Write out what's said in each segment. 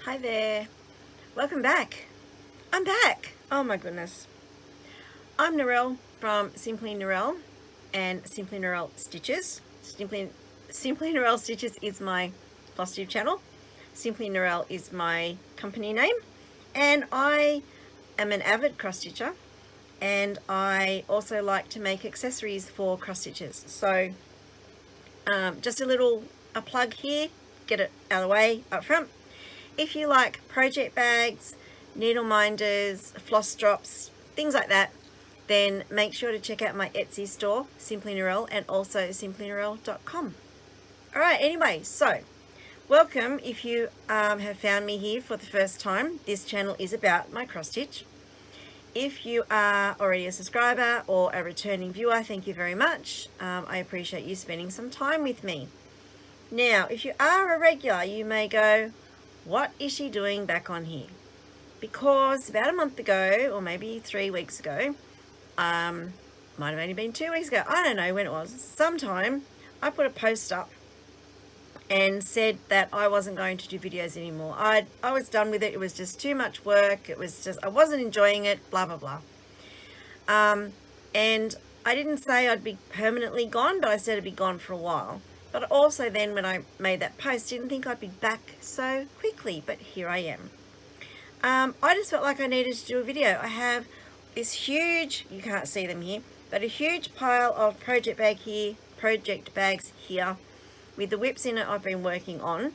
Hi there, welcome back. I'm back. Oh my goodness. I'm Narelle from Simply Narelle and Simply Narelle Stitches. Simply Narelle Stitches is my Flosstube channel. Simply Narelle is my company name, and I am an avid cross stitcher, and I also like to make accessories for cross stitches. So just a plug here, get it out of the way up front. If you like project bags, needle minders, floss drops, things like that, then make sure to check out my Etsy store, Simply Narelle, and also simplynarelle.com. Alright, anyway, so welcome if you have found me here for the first time. This channel is about my cross stitch. If you are already a subscriber or a returning viewer, thank you very much. I appreciate you spending some time with me. Now, if you are a regular, you may go, what is she doing back on here? Because about a month ago, or maybe 3 weeks ago, might have only been 2 weeks ago, I don't know when it was, sometime I put a post up and said that I wasn't going to do videos anymore. I was done with it. It was just too much work. It was just, I wasn't enjoying it, blah, blah, blah. And I didn't say I'd be permanently gone, but I said I'd be gone for a while. But also then when I made that post, didn't think I'd be back so quickly, but here I am. I just felt like I needed to do a video. I have this huge, you can't see them here, but a huge pile of project bags here with the whips in it I've been working on.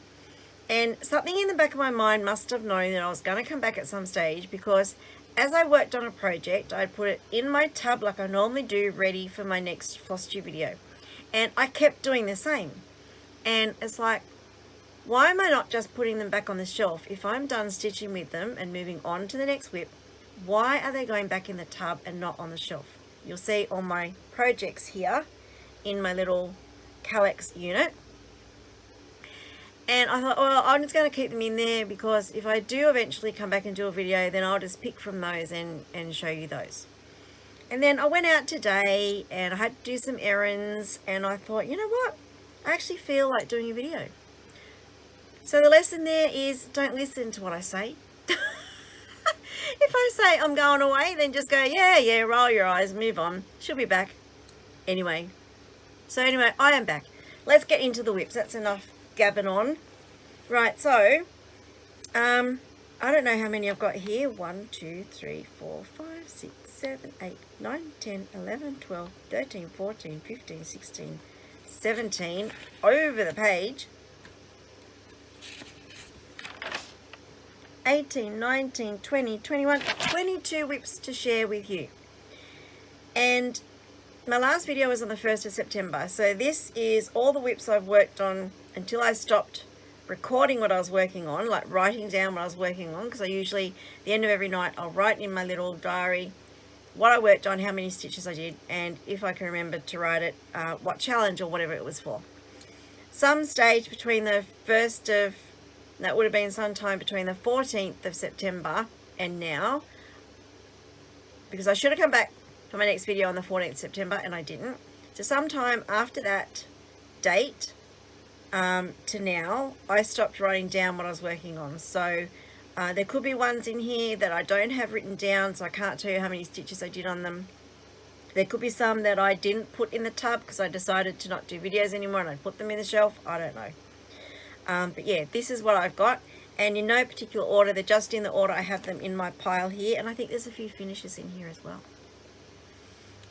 And something in the back of my mind must have known that I was going to come back at some stage, because as I worked on a project, I'd put it in my tub like I normally do, ready for my next Flosstube video. And I kept doing the same. And it's like, why am I not just putting them back on the shelf? If I'm done stitching with them and moving on to the next whip, why are they going back in the tub and not on the shelf? You'll see all my projects here in my little Calyx unit. And I thought, well, I'm just going to keep them in there, because if I do eventually come back and do a video, then I'll just pick from those and show you those. And then I went out today and I had to do some errands, and I thought, you know what? I actually feel like doing a video. So the lesson there is, don't listen to what I say. If I say I'm going away, then just go, yeah, roll your eyes, move on. She'll be back. Anyway. So anyway, I am back. Let's get into the whips. That's enough gabbing on. Right, so, I don't know how many I've got here. 1, 2, 3, 4, 5, 6, 7, 8, 9, 10, 11, 12, 13, 14, 15, 16, 17 over the page. 18, 19, 20, 21, 22 whips to share with you. And my last video was on the 1st of September. So this is all the whips I've worked on until I stopped recording what I was working on, like writing down what I was working on, because I usually, at the end of every night, I'll write in my little diary what I worked on, how many stitches I did, and if I can remember to write it, what challenge or whatever it was for. Some stage between the 1st of, that would have been sometime between the 14th of September and now, because I should have come back for my next video on the 14th of September and I didn't. So sometime after that date to now, I stopped writing down what I was working on. So there could be ones in here that I don't have written down, so I can't tell you how many stitches I did on them. There could be some that I didn't put in the tub because I decided to not do videos anymore and I put them in the shelf. I don't know. But yeah, this is what I've got, and in no particular order. They're just in the order I have them in my pile here, and I think there's a few finishes in here as well.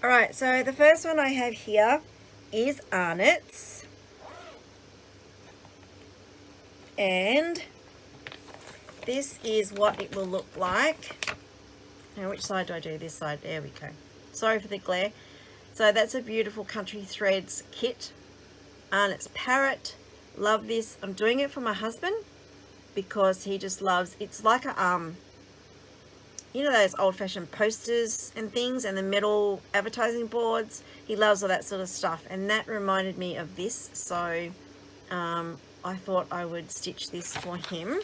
Alright, so the first one I have here is Arnott's, and this is what it will look like. Now, which side do I do? This side. There we go. Sorry for the glare. So that's a beautiful Country Threads kit. Arnott's Parrot. Love this. I'm doing it for my husband because he just loves, it's like a you know those old-fashioned posters and things and the metal advertising boards. He loves all that sort of stuff, and that reminded me of this, so I thought I would stitch this for him.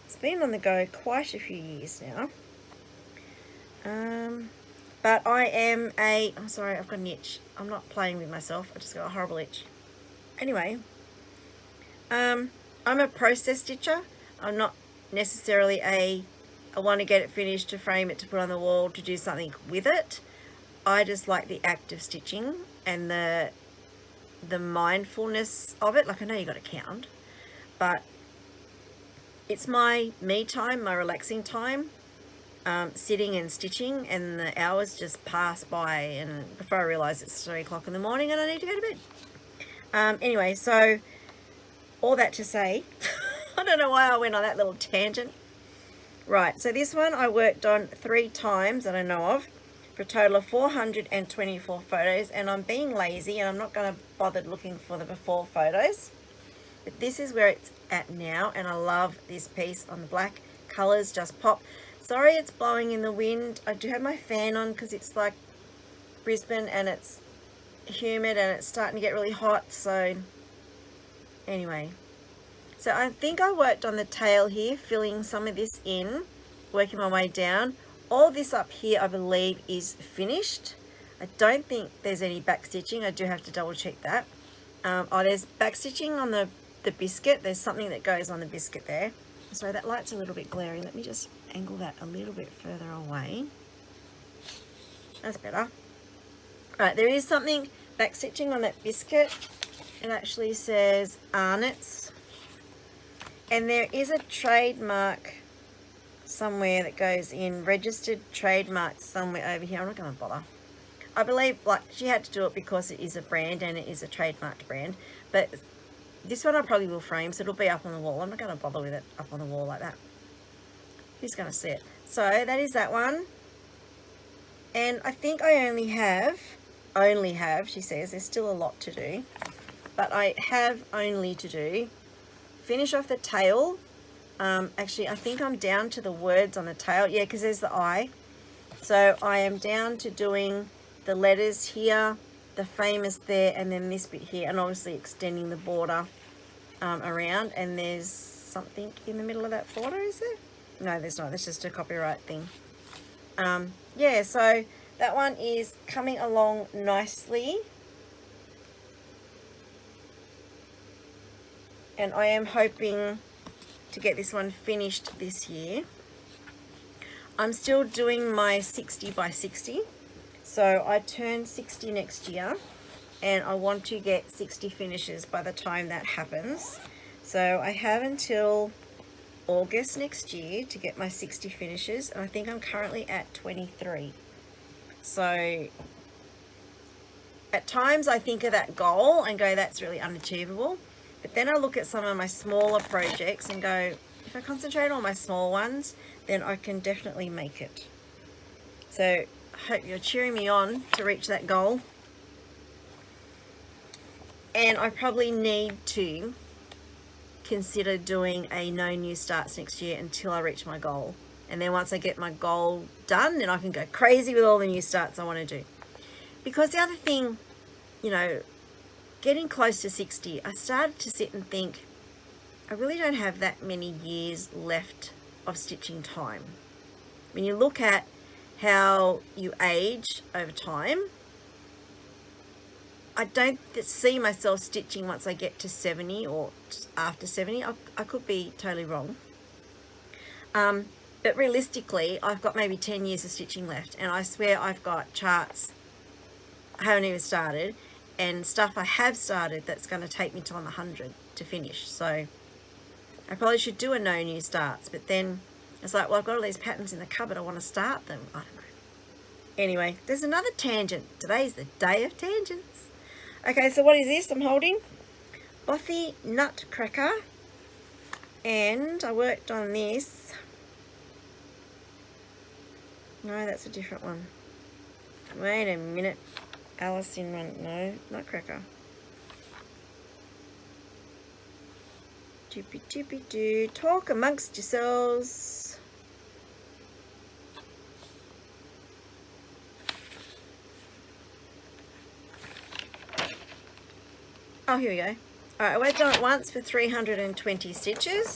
It's been on the go quite a few years now, but I am I'm sorry, I've got an itch. I'm not playing with myself, I just got a horrible itch. Anyway, I'm a process stitcher. I'm not necessarily I want to get it finished to frame it, to put on the wall, to do something with it. I just like the act of stitching and the mindfulness of it. Like, I know you got to count, but it's my me time, my relaxing time, sitting and stitching, and the hours just pass by, and before I realise it's 3 o'clock in the morning and I need to go to bed. Anyway, so all that to say, I don't know why I went on that little tangent. Right, so this one I worked on 3 times that I know of, for a total of 424 photos, and I'm being lazy and I'm not going to bother looking for the before photos. But this is where it's at now, and I love this piece on the black. Colours just pop. Sorry it's blowing in the wind. I do have my fan on because it's like Brisbane and it's humid and it's starting to get really hot. So anyway, so I think I worked on the tail here, filling some of this in, working my way down. All this up here I believe is finished. I don't think there's any back stitching. I do have to double check that. Oh, there's back stitching on the biscuit. There's something that goes on the biscuit there. Sorry, that light's a little bit glary. Let me just angle that a little bit further away. That's better. Right, there is something back stitching on that biscuit. It actually says Arnott's. And there is a trademark somewhere that goes in, registered trademark somewhere over here. I'm not going to bother. I believe like she had to do it because it is a brand and it is a trademarked brand. But this one I probably will frame, so it'll be up on the wall. I'm not going to bother with it up on the wall like that. Who's going to see it? So that is that one. And I think I only have, she says, there's still a lot to do. But I have only to do, finish off the tail. Actually, I think I'm down to the words on the tail. Yeah, because there's the I. So I am down to doing the letters here, the famous there, and then this bit here, and obviously extending the border around. And there's something in the middle of that border, is there? No, there's not. That's just a copyright thing. Yeah, so that one is coming along nicely. And I am hoping to get this one finished this year. I'm still doing my 60 by 60. So I turn 60 next year, and I want to get 60 finishes by the time that happens. So I have until August next year to get my 60 finishes, and I think I'm currently at 23. So at times I think of that goal and go, that's really unachievable. But then I look at some of my smaller projects and go, if I concentrate on my small ones, then I can definitely make it. So I hope you're cheering me on to reach that goal. And I probably need to consider doing a no new starts next year until I reach my goal. And then once I get my goal done, then I can go crazy with all the new starts I want to do. Because the other thing, you know, getting close to 60, I started to sit and think, I really don't have that many years left of stitching time. When you look at how you age over time, I don't see myself stitching once I get to 70 or after 70. I could be totally wrong. But realistically, I've got maybe 10 years of stitching left, and I swear I've got charts I haven't even started, and stuff I have started that's going to take me till I'm 100 to finish. So I probably should do a no new starts, but then it's like, well, I've got all these patterns in the cupboard, I want to start them. I don't know. Anyway, there's another tangent. Today's the day of tangents. Okay, so what is this I'm holding? Bothy Nutcracker. And I worked on this. No, that's a different one. Wait a minute. Alice in one. No, Nutcracker. Doopy doopy doo. Talk amongst yourselves. Oh, here we go. All right, I worked on it once for 320 stitches,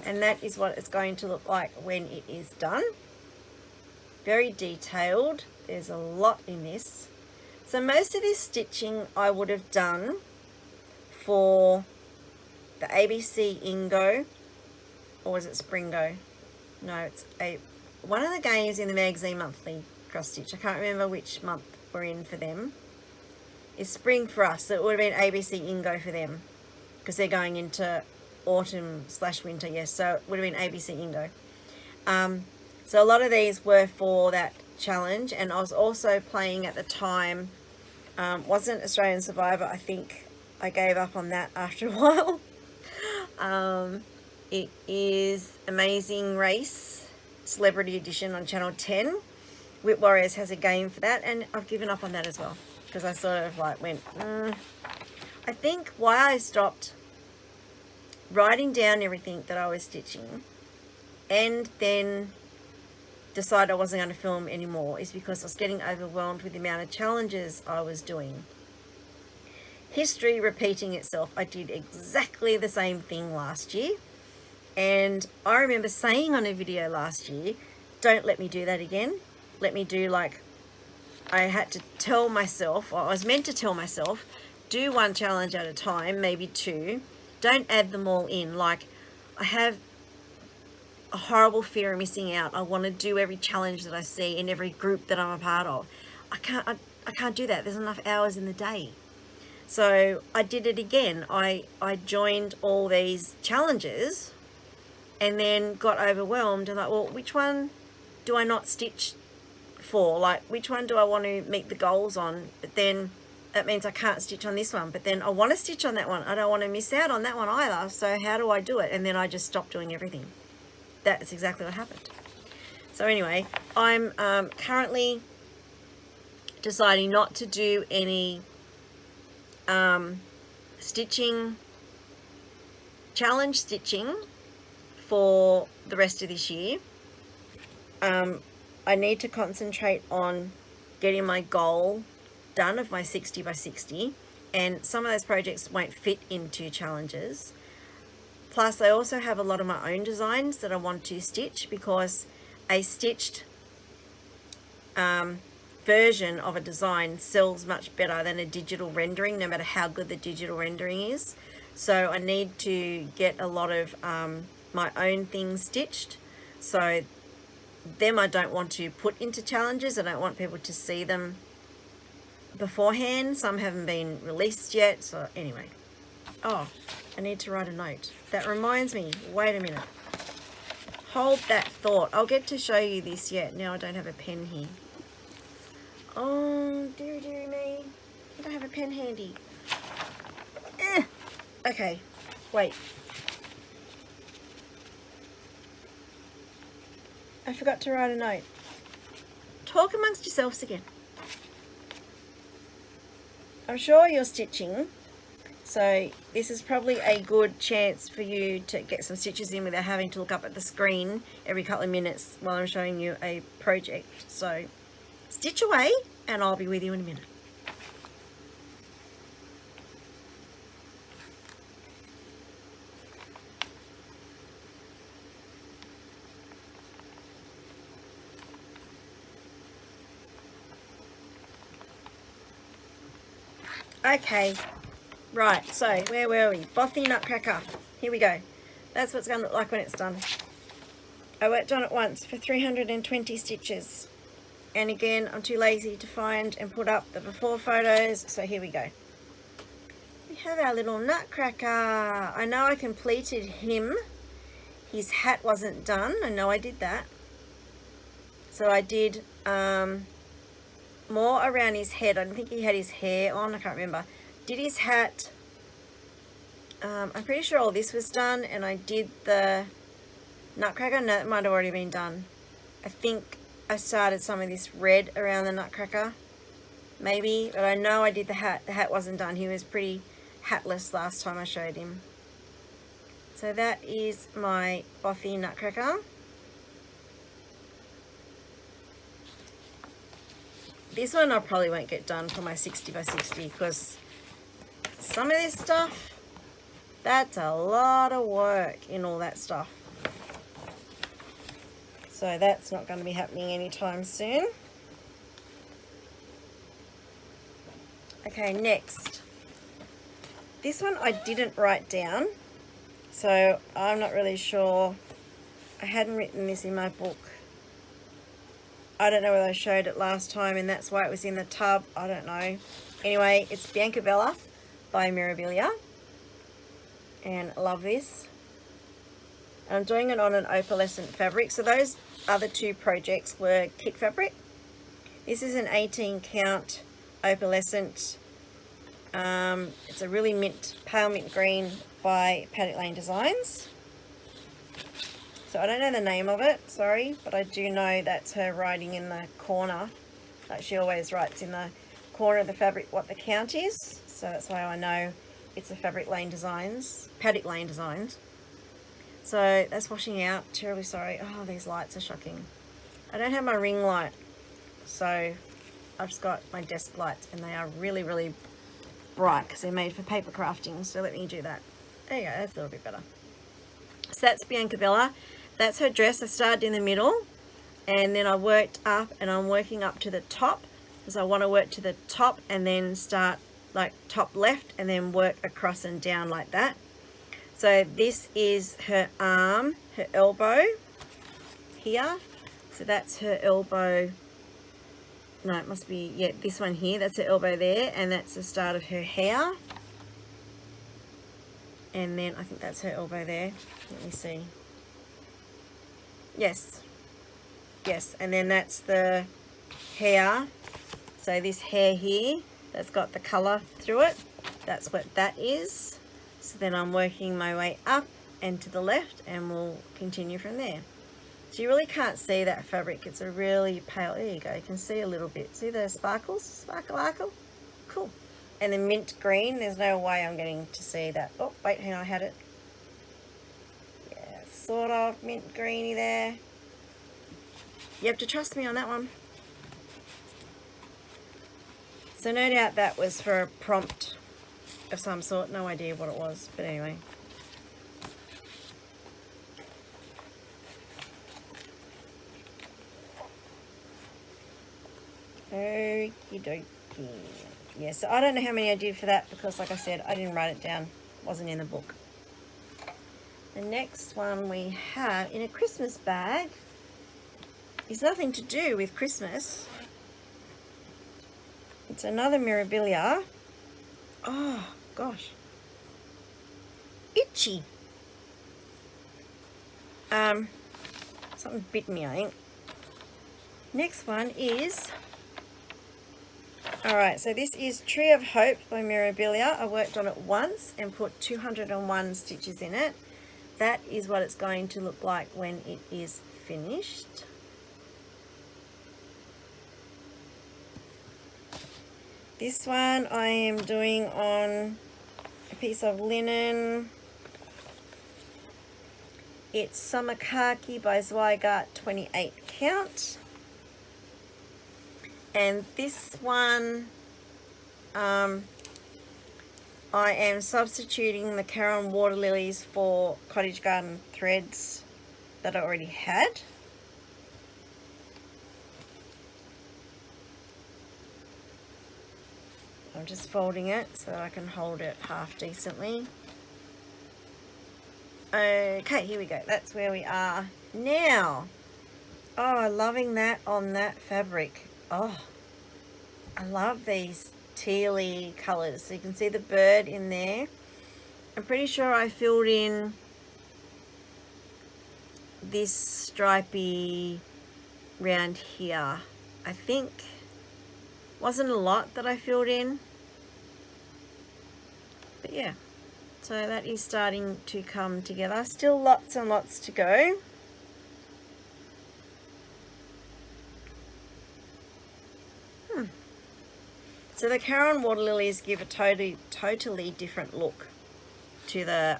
and that is what it's going to look like when it is done. Very detailed. There's a lot in this. So most of this stitching I would have done for the ABC Ingo or was it Springo? No, it's one of the games in the Magazine Monthly cross stitch. I can't remember which month we're in for them. It's spring for us, so it would have been ABC Ingo for them, because they're going into autumn/winter. Yes, so it would have been ABC Ingo. So a lot of these were for that challenge, and I was also playing at the time. Wasn't Australian Survivor. I think I gave up on that after a while. It is Amazing Race Celebrity Edition on Channel 10. Whip Warriors has a game for that, and I've given up on that as well, because I sort of like went, I think why I stopped writing down everything that I was stitching and then decided I wasn't going to film anymore is because I was getting overwhelmed with the amount of challenges I was doing. History repeating itself. I did exactly the same thing last year, and I remember saying on a video last year, don't let me do that again. Let me do, like, I had to tell myself, or I was meant to tell myself, do one challenge at a time, maybe two. Don't add them all in. Like, I have a horrible fear of missing out. I want to do every challenge that I see in every group that I'm a part of. I can't do that. There's enough hours in the day. So I did it again. I joined all these challenges and then got overwhelmed and like, well, which one do I not stitch for? Like, which one do I want to meet the goals on? But then that means I can't stitch on this one, but then I want to stitch on that one. I don't want to miss out on that one either. So how do I do it? And then I just stopped doing everything. That's exactly what happened. So anyway, I'm currently deciding not to do any challenge stitching for the rest of this year. I need to concentrate on getting my goal done of my 60 by 60, and some of those projects won't fit into challenges. Plus I also have a lot of my own designs that I want to stitch, because a stitched version of a design sells much better than a digital rendering, no matter how good the digital rendering is. So I need to get a lot of my own things stitched. So them I don't want to put into challenges. I don't want people to see them beforehand. Some haven't been released yet. So anyway, oh, I need to write a note. That reminds me, wait a minute. Hold that thought. I'll get to show you this yet. Now I don't have a pen here. Oh, dearie me. I don't have a pen handy. Okay, wait. I forgot to write a note. Talk amongst yourselves again. I'm sure you're stitching, so this is probably a good chance for you to get some stitches in without having to look up at the screen every couple of minutes while I'm showing you a project. So stitch away and I'll be with you in a minute. Okay, right, so where were we? Bothy Nutcracker. Here we go. That's what it's going to look like when it's done. I worked on it once for 320 stitches. And again, I'm too lazy to find and put up the before photos, so here we go. We have our little Nutcracker. I know I completed him. His hat wasn't done. I know I did that. So I did more around his head. I don't think he had his hair on. I can't remember. Did his hat. I'm pretty sure all this was done, and I did the Nutcracker. No, it might have already been done. I think I started some of this red around the Nutcracker, maybe, but I know I did the hat. The hat wasn't done. He was pretty hatless last time I showed him. So that is my Bothy Nutcracker. This one I probably won't get done for my 60 by 60 because some of this stuff, that's a lot of work in all that stuff. So that's not going to be happening anytime soon. Okay, next. This one I didn't write down, so I'm not really sure I hadn't written this in my book. I don't know whether I showed it last time and that's why it was in the tub. I don't know. Anyway, it's Biancabella by Mirabilia. And I love this. And I'm doing it on an opalescent fabric. So those other two projects were kit fabric. This is an 18 count opalescent. It's a really pale mint green by Paddock Lane Designs. So I don't know the name of it, sorry, but I do know that's her writing in the corner. Like she always writes in the corner of the fabric what the count is. So that's why I know it's a Paddock Lane Designs. So that's washing out. Terribly sorry. Oh, these lights are shocking. I don't have my ring light, so I've just got my desk lights, and they are really, really bright because they're made for paper crafting. So let me do that. There you go. That's a little bit better. So that's Biancabella. That's her dress. I started in the middle, and then I worked up, and I'm working up to the top because I want to work to the top and then start like top left and then work across and down like that. So this is her arm, her elbow here. So that's her elbow. No, it must be, yeah, this one here. That's her elbow there, and that's the start of her hair. And then I think that's her elbow there. Let me see. Yes. Yes, and then that's the hair. So this hair here, that's got the colour through it. That's what that is. So then I'm working my way up and to the left, and we'll continue from there. So you really can't see that fabric. It's a really pale, there you go, you can see a little bit. See the sparkles? Sparkle. Cool. And the mint green, there's no way I'm getting to see that. Oh, wait, hang on, I had it. Yeah, sort of mint greeny there. You have to trust me on that one. So no doubt that was for a prompt of some sort. No idea what it was, but anyway. Okie dokie. Yeah, so I don't know how many I did for that because, like I said, I didn't write it down. It wasn't in the book. The next one we have in a Christmas bag is nothing to do with Christmas. It's another Mirabilia. Oh, gosh. Itchy. Something bit me, I think. Next one is... Alright, so this is Tree of Hope by Mirabilia. I worked on it once and put 201 stitches in it. That is what it's going to look like when it is finished. This one I am doing on a piece of linen. It's Summer Khaki by Zweigart 28 count. And this one, I am substituting the Caron Water Lilies for Cottage Garden threads that I already had. I'm just folding it so that I can hold it half decently. Okay, here we go. That's where we are now. Oh, loving that on that fabric. Oh, I love these tealy colours. So you can see the bird in there. I'm pretty sure I filled in this stripy round here. I think wasn't a lot that I filled in, but yeah, so that is starting to come together. Still lots and lots to go. So the Caron Water Lilies give a totally different look to the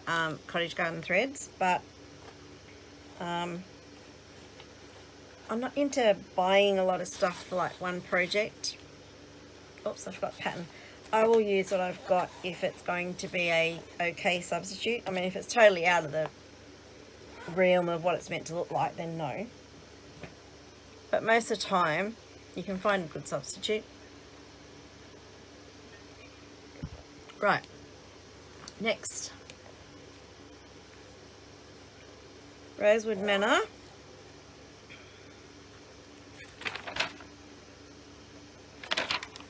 Cottage Garden threads, but I'm not into buying a lot of stuff for like one project. Oops, I forgot pattern. I will use what I've got if it's going to be a okay substitute. I mean, if it's totally out of the realm of what it's meant to look like, then no. But most of the time, you can find a good substitute. Right, next. Rosewood Manor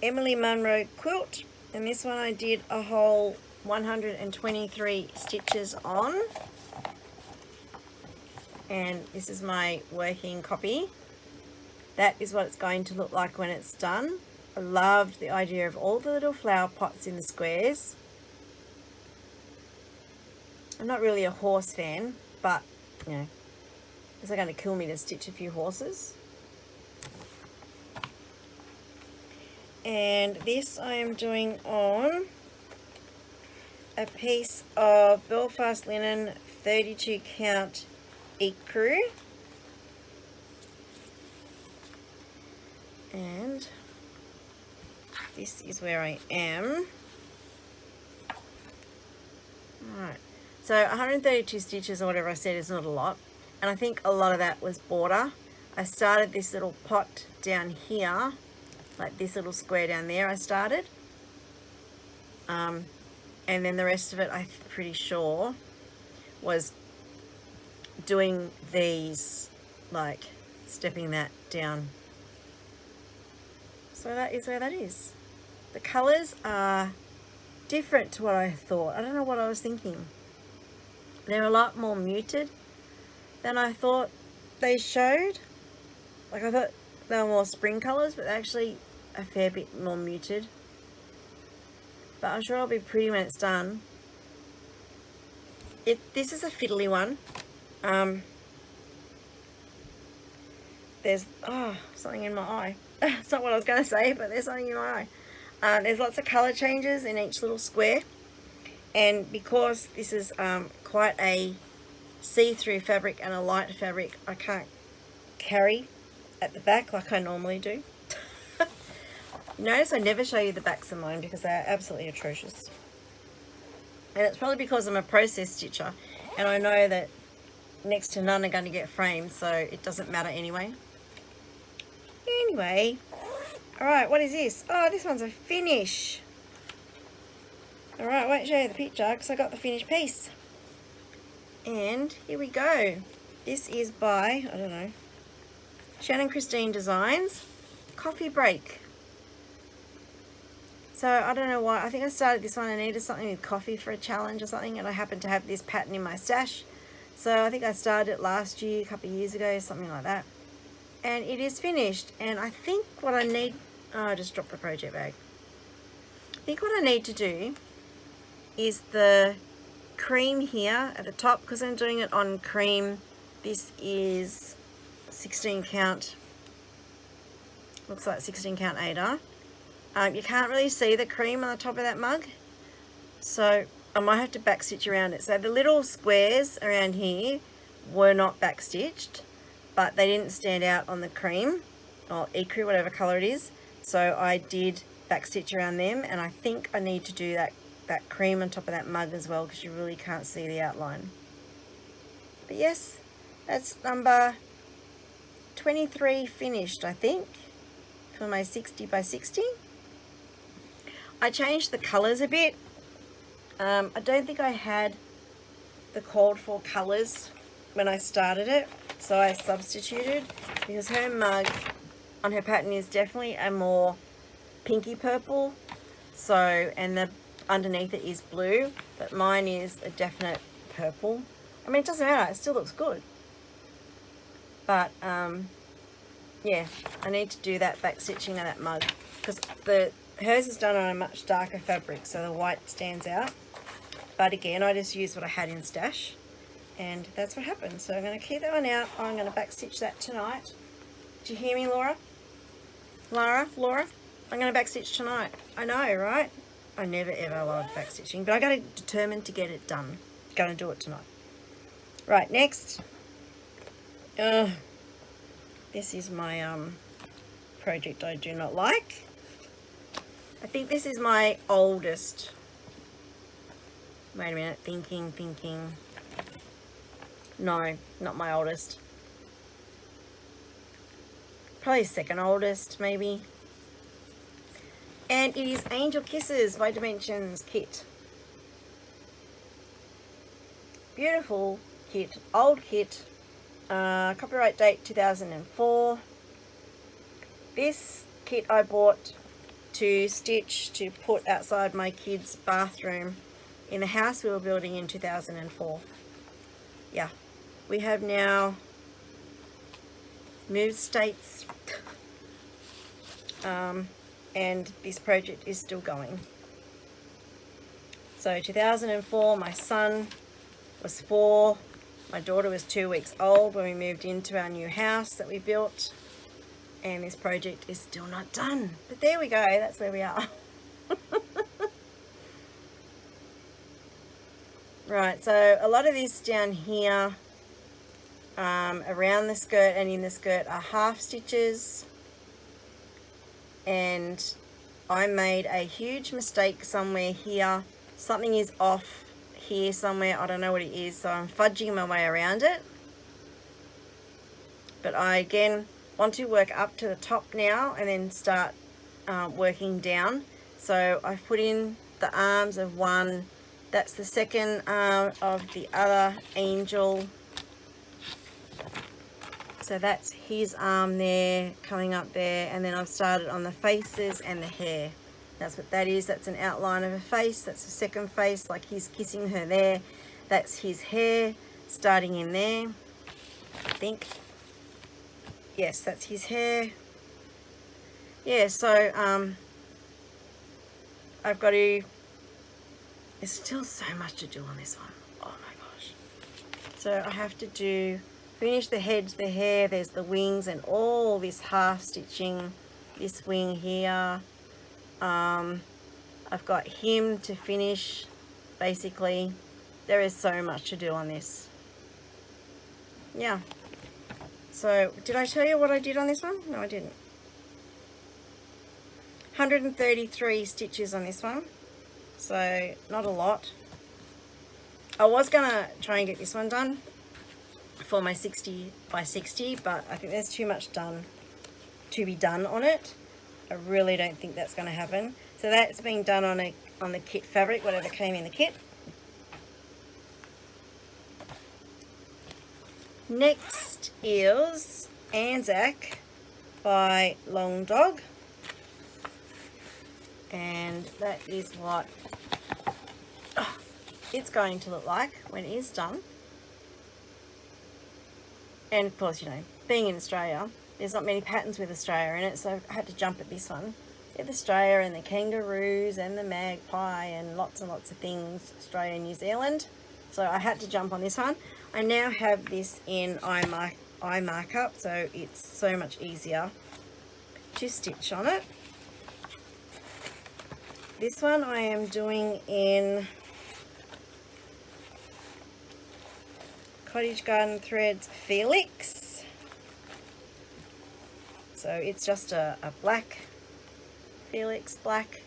Emily Munro quilt, and this one I did a whole 123 stitches on, and this is my working copy. That is what it's going to look like when it's done. I loved the idea of all the little flower pots in the squares. I'm not really a horse fan, but you know, it's not going to kill me to stitch a few horses. And this I am doing on a piece of Belfast linen 32 count ecru. And this is where I am. Alright, so 132 stitches or whatever I said is not a lot, and I think a lot of that was border. I started this little pot down here, like this little square down there I started, and then the rest of it I'm pretty sure was doing these, like stepping that down. So that is where that is. The colours are different to what I thought. I don't know what I was thinking. They're a lot more muted than I thought they showed. Like I thought they were more spring colours, but they're actually a fair bit more muted. But I'm sure it'll be pretty when it's done. This is a fiddly one. There's something in my eye. It's not what I was going to say, but there's something in my eye. There's lots of colour changes in each little square, and because this is quite a see-through fabric and a light fabric, I can't carry at the back like I normally do. Notice I never show you the backs of mine because they are absolutely atrocious, and it's probably because I'm a process stitcher and I know that next to none are going to get framed, so it doesn't matter anyway. Anyway, alright, what is this? Oh, this one's a finish. Alright, I won't show you the picture because I got the finished piece. And here we go. This is by, I don't know, Shannon Christine Designs, Coffee Break. So I don't know why, I think I started this one, I needed something with coffee for a challenge or something, and I happened to have this pattern in my stash. So I think I started it last year, a couple of years ago, something like that. And it is finished, and I think what I need, I just dropped the project bag. I think what I need to do is the cream here at the top, because I'm doing it on cream. This is 16 count, looks like 16 count Aida. You can't really see the cream on the top of that mug, so I might have to back stitch around it. So the little squares around here were not back stitched, but they didn't stand out on the cream or ecru, whatever color it is, so I did back stitch around them, and I think I need to do that cream on top of that mug as well, because you really can't see the outline. But yes, that's number 23 finished, I think, for my 60 by 60. I changed the colors a bit. I don't think I had the called for colors when I started it, so I substituted, because her mug on her pattern is definitely a more pinky purple, so, and the underneath it is blue, but mine is a definite purple. I mean, it doesn't matter, it still looks good, but yeah, I need to do that back stitching of that mug, because hers is done on a much darker fabric, so the white stands out. But again, I just used what I had in stash, and that's what happened. So I'm going to keep that one out. I'm going to back stitch that tonight. Did you hear me, Laura? Laura? I'm going to back stitch tonight. I know, right? I never ever loved back stitching, but I got to determine to get it done. Going to do it tonight. Right, next. This is my project I do not like. I think this is my oldest. Wait a minute, thinking. No, not my oldest. Probably second oldest, maybe. And it is Angel Kisses by Dimensions kit. Beautiful kit, old kit. Copyright date 2004. This kit I bought to stitch to put outside my kids' bathroom in the house we were building in 2004. Yeah, we have now moved states, and this project is still going. So 2004, my son was 4, my daughter was 2 weeks old when we moved into our new house that we built, and this project is still not done. But there we go, that's where we are. Right, so a lot of this down here around the skirt and in the skirt are half stitches, and I made a huge mistake somewhere here. Something is off here somewhere, I don't know what it is, so I'm fudging my way around it. But I again want to work up to the top now and then start working down. So I've put in the arms of one, that's the second arm of the other angel. So that's his arm there, coming up there, and then I've started on the faces and the hair. That's what that is. That's an outline of a face. That's the second face, like he's kissing her there. That's his hair, starting in there, I think. Yes, that's his hair. Yeah, so I've got to, there's still so much to do on this one. Oh my gosh. So I have to finish the heads, the hair, there's the wings and all this half stitching, this wing here. I've got him to finish, basically. There is so much to do on this. Yeah. So, did I tell you what I did on this one? No, I didn't. 133 stitches on this one. So, not a lot. I was going to try and get this one done for my 60 by 60, but I think there's too much to be done on it. I really don't think that's going to happen. So that's being done on the kit fabric, whatever came in the kit. Next is Anzac by Long Dog, and that is what it's going to look like when it is done. And of course, you know, being in Australia, there's not many patterns with Australia in it, so I had to jump at this one. With Australia and the kangaroos and the magpie and lots of things, Australia and New Zealand. So I had to jump on this one. I now have this in eye markup, so it's so much easier to stitch on it. This one I am doing in Cottage Garden Threads Felix. So it's just a black Felix black.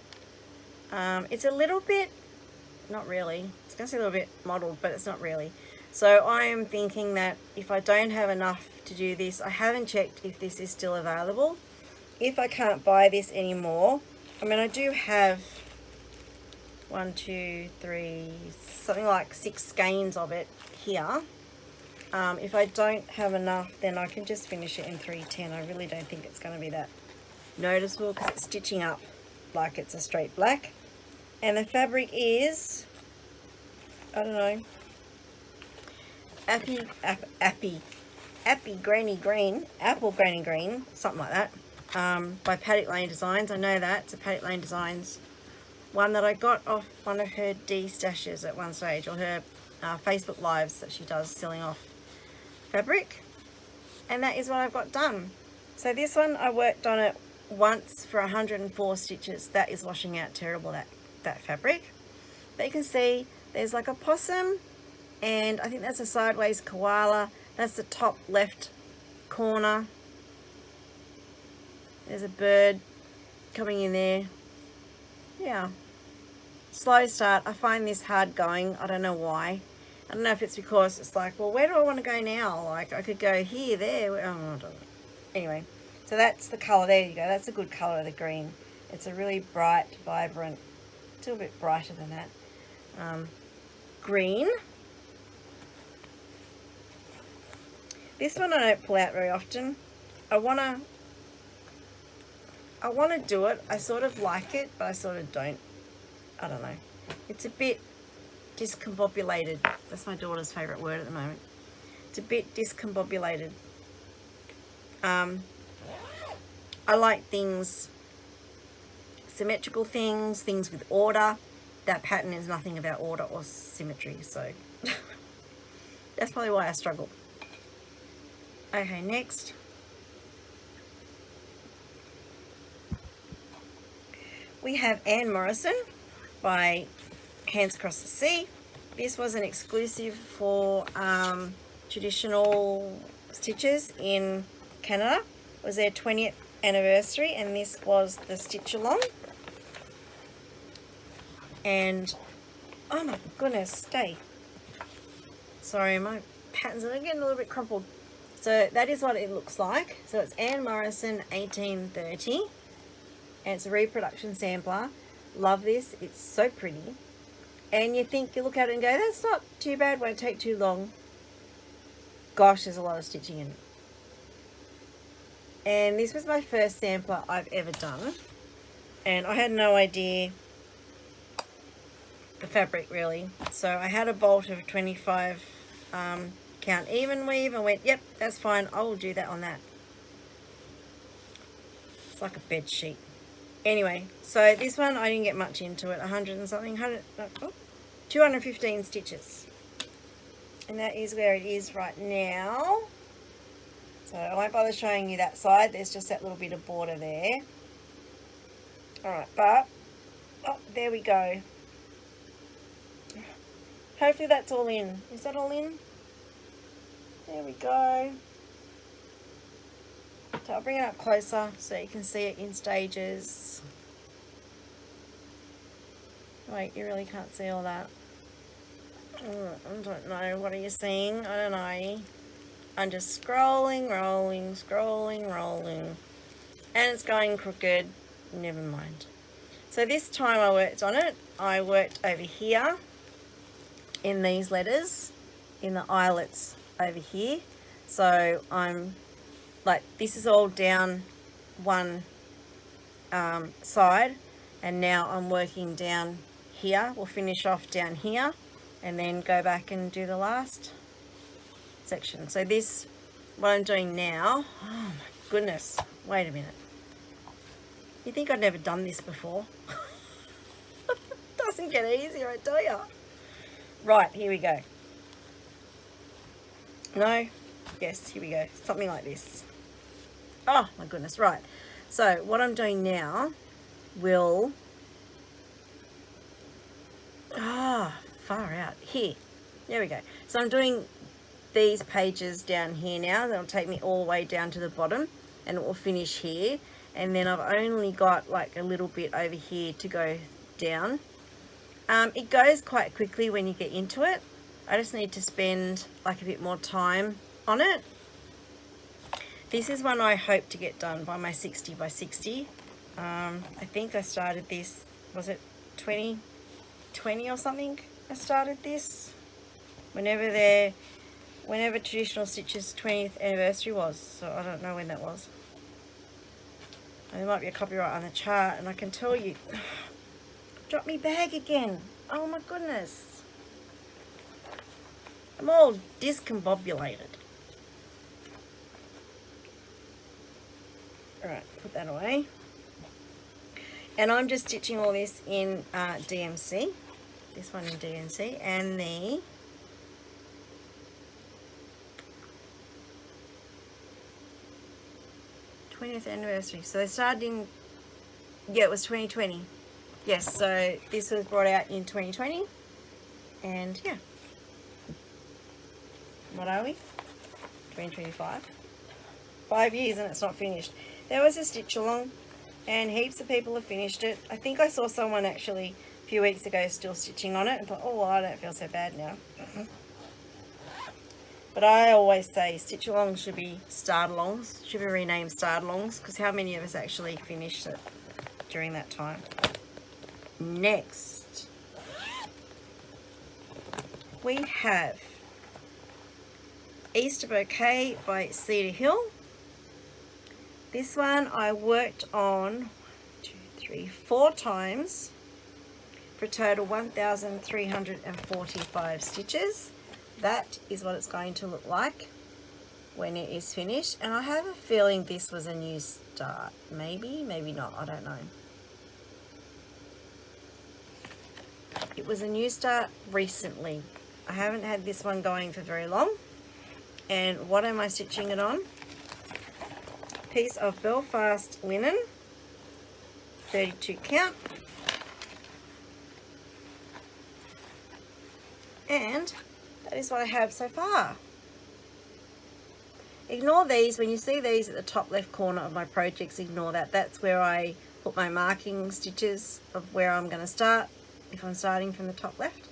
It's a little bit, not really, I was going to say a little bit mottled, but it's not really. So I am thinking that if I don't have enough to do this, I haven't checked if this is still available. If I can't buy this anymore, I mean, I do have 1, 2, 3, something like 6 skeins of it here. If I don't have enough, then I can just finish it in 310. I really don't think it's going to be that noticeable because it's stitching up like it's a straight black. And the fabric is, I don't know, Apple Granny Green, something like that, by Paddock Lane Designs. I know that, it's a Paddock Lane Designs one that I got off one of her D-stashes at one stage, or her Facebook lives that she does selling off fabric. And that is what I've got done. So this one, I worked on it once for 104 stitches. That is washing out terrible, that fabric. But you can see there's like a possum, and I think that's a sideways koala. That's the top left corner. There's a bird coming in there. Yeah, slow start. I find this hard going. I don't know why. I don't know if it's because it's like, well, where do I want to go now? Like, I could go here, there. Oh, I don't know. Anyway, so that's the colour. There you go. That's a good colour, the green. It's a really bright, vibrant, it's a little bit brighter than that. Green. This one I don't pull out very often. I want to I want to do it. I sort of like it, but I sort of don't. I don't know. It's a bit discombobulated. That's my daughter's favourite word at the moment. It's a bit discombobulated. I like things, symmetrical things, things with order. That pattern is nothing about order or symmetry, so that's probably why I struggle. Okay, next. We have Anne Morrison by Hands Across the Sea. This was an exclusive for traditional stitches in Canada. It was their 20th anniversary, and this was the stitch along. And oh my goodness, stay. Sorry, my patterns are getting a little bit crumpled. So that is what it looks like. So it's Anne Morrison 1830, and it's a reproduction sampler. Love this, it's so pretty. And you look at it and go, that's not too bad, won't take too long. Gosh, there's a lot of stitching in it. And this was my first sampler I've ever done, and I had no idea the fabric really. So I had a bolt of 25 count even weave and went, yep, that's fine, I will do that on that. It's like a bed sheet. Anyway, so this one I didn't get much into it. 100 and something, 215 stitches, and that is where it is right now. So I won't bother showing you that side. There's just that little bit of border there. Alright, but there we go. Hopefully that's all in. Is that all in? There we go. So I'll bring it up closer so you can see it in stages. Wait, you really can't see all that. I don't know. What are you seeing? I don't know. I'm just scrolling, rolling, scrolling, rolling. And it's going crooked. Never mind. So this time I worked on it. I worked over here in these letters, in the eyelets over here. So I'm like, this is all down one side, and now I'm working down here. We'll finish off down here and then go back and do the last section. So this, what I'm doing now, oh my goodness, wait a minute. You think I'd never done this before? Doesn't get easier, I tell you. Right, here we go. No? Yes, here we go. Something like this. Oh my goodness, right. So what I'm doing now will, far out, here. There we go. So I'm doing these pages down here now. That'll take me all the way down to the bottom, and it will finish here. And then I've only got like a little bit over here to go down. It goes quite quickly when you get into it. I just need to spend like a bit more time on it. This is one I hope to get done by my 60 by 60. I think I started this, was it 2020 or something? I started this whenever Traditional Stitches 20th anniversary was. So I don't know when that was. And there might be a copyright on the chart, and I can tell you, drop me bag again. Oh my goodness. I'm all discombobulated. Alright, put that away. And I'm just stitching all this in DMC. This one in DMC, and the th anniversary. So they started in, yeah, it was 2020. Yes, so this was brought out in 2020, and yeah. What are we? 2025. 5 years and it's not finished. There was a stitch along, and heaps of people have finished it. I think I saw someone actually a few weeks ago still stitching on it, and thought, oh, well, I don't feel so bad now. But I always say stitch alongs should be start alongs, should be renamed start alongs, because how many of us actually finished it during that time? Next, we have Easter Bouquet by Cedar Hill. This one I worked on 4 times for a total 1,345 stitches. That is what it's going to look like when it is finished, and I have a feeling this was a new start. Maybe not, I don't know. It was a new start recently. I haven't had this one going for very long. And what am I stitching it on? Piece of Belfast linen, 32 count. And that is what I have so far. Ignore these. When you see these at the top left corner of my projects, ignore that. That's where I put my marking stitches of where I'm going to start if I'm starting from the top left.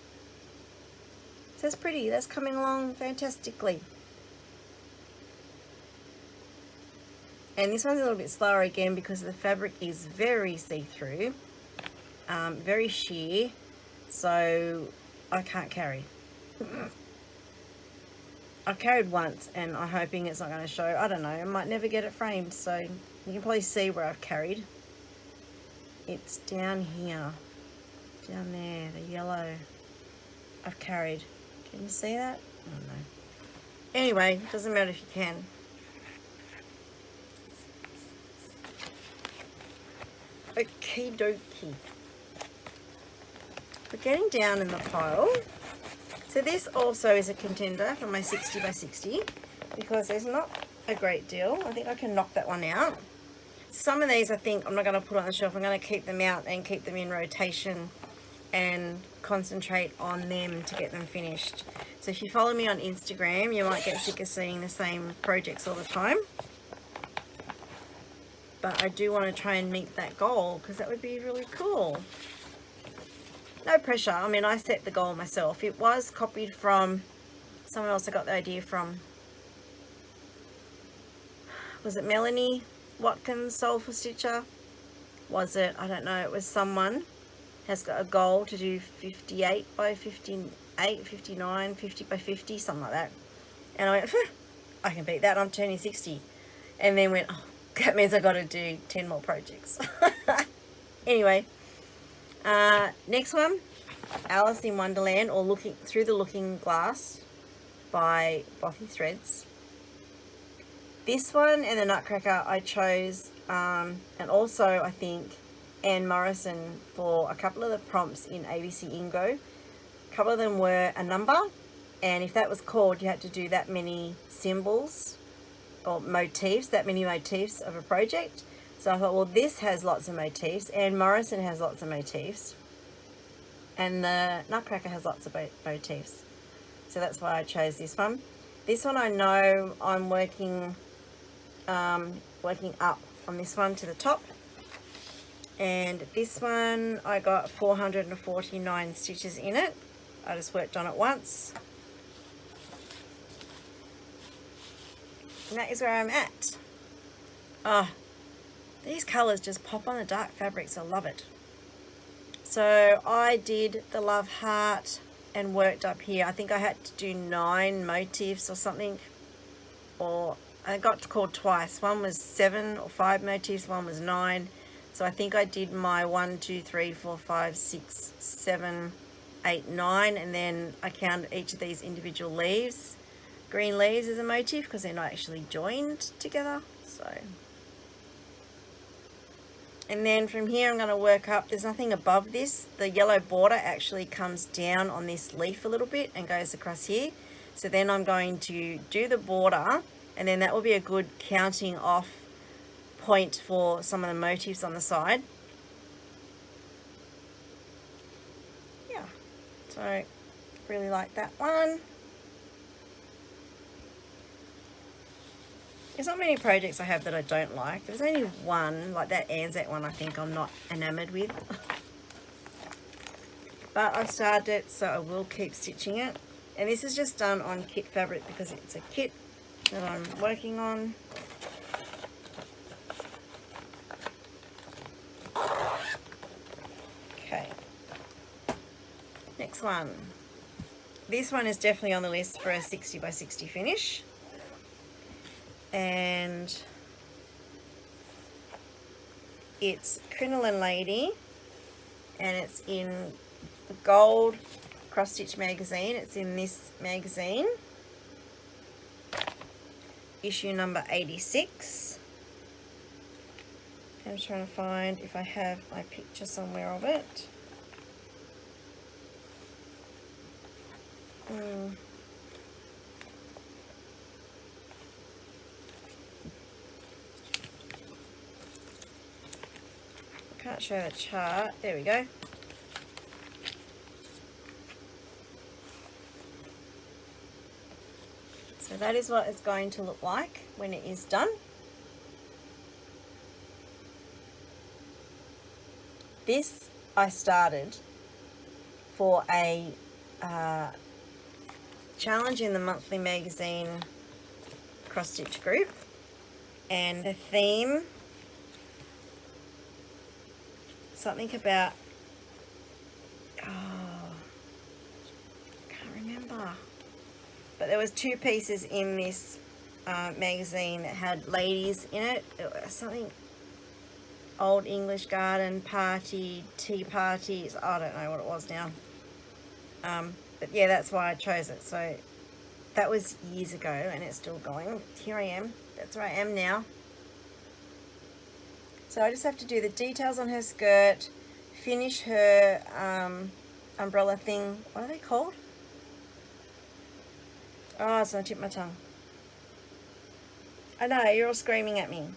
So that's pretty. That's coming along fantastically. And this one's a little bit slower again because the fabric is very see-through, very sheer, so I can't carry. I've carried once and I'm hoping it's not going to show. I don't know, I might never get it framed, so you can probably see where I've carried. It's down here, down there, the yellow I've carried. Can you see that? I don't know. Anyway, doesn't matter if you can. Okie dokie. We're getting down in the pile. So this also is a contender for my 60 by 60 because there's not a great deal. I think I can knock that one out. Some of these I think I'm not going to put on the shelf. I'm going to keep them out and keep them in rotation and concentrate on them to get them finished. So if you follow me on Instagram, you might get sick of seeing the same projects all the time. But I do want to try and meet that goal because that would be really cool. No pressure. I mean, I set the goal myself. It was copied from someone else I got the idea from. Was it Melanie Watkins, Soulful Stitcher? Was it? I don't know. It was someone has got a goal to do 58 by 58, 59, 50 by 50, something like that. And I went, I can beat that. I'm turning 60. And then went, oh, that means I got to do 10 more projects. Anyway, next one, Alice in Wonderland, or Looking Through the Looking Glass by Bothy Threads. This one and the Nutcracker I chose, and also I think Anne Morrison for a couple of the prompts in ABC Ingo. A couple of them were a number, and if that was called, you had to do that many symbols or motifs, that many motifs of a project. So I thought, well, this has lots of motifs, and Morrison has lots of motifs, and the Nutcracker has lots of motifs. So that's why I chose this one. This one I know I'm working up on this one to the top. And this one I got 449 stitches in it. I just worked on it once. And that is where I'm at. Oh, these colours just pop on the dark fabrics. I love it. So I did the love heart and worked up here. I think I had to do 9 motifs or something. Or I got called twice. One was 7 or 5 motifs, one was 9. So I think I did my 1, 2, 3, 4, 5, 6, 7, 8, 9. And then I counted each of these individual leaves. Green leaves is a motif because they're not actually joined together. So, and then from here I'm going to work up. There's nothing above this. The yellow border actually comes down on this leaf a little bit and goes across here. So then I'm going to do the border, and then that will be a good counting off point for some of the motifs on the side. Yeah, so really like that one. There's not many projects I have that I don't like. There's only one, like that Anzac one, I think I'm not enamoured with. But I started it, so I will keep stitching it. And this is just done on kit fabric because it's a kit that I'm working on. Okay. Next one. This one is definitely on the list for a 60 by 60 finish. And It's Crinoline Lady, and it's in the gold cross stitch magazine. It's in this magazine, issue number 86. I'm trying to find if I have my picture somewhere of it. Can't show the chart. There we go. So that is what it's going to look like when it is done. This I started for a challenge in the monthly magazine cross stitch group, and the theme, something about, can't remember, but there was 2 pieces in this magazine that had ladies in it. It was something old English garden party, tea parties, I don't know what it was now, but yeah, that's why I chose it. So that was years ago, and it's still going. Here I am. That's where I am now. So I just have to do the details on her skirt, finish her umbrella thing. What are they called? Oh, it's going to tip my tongue. I know, you're all screaming at me.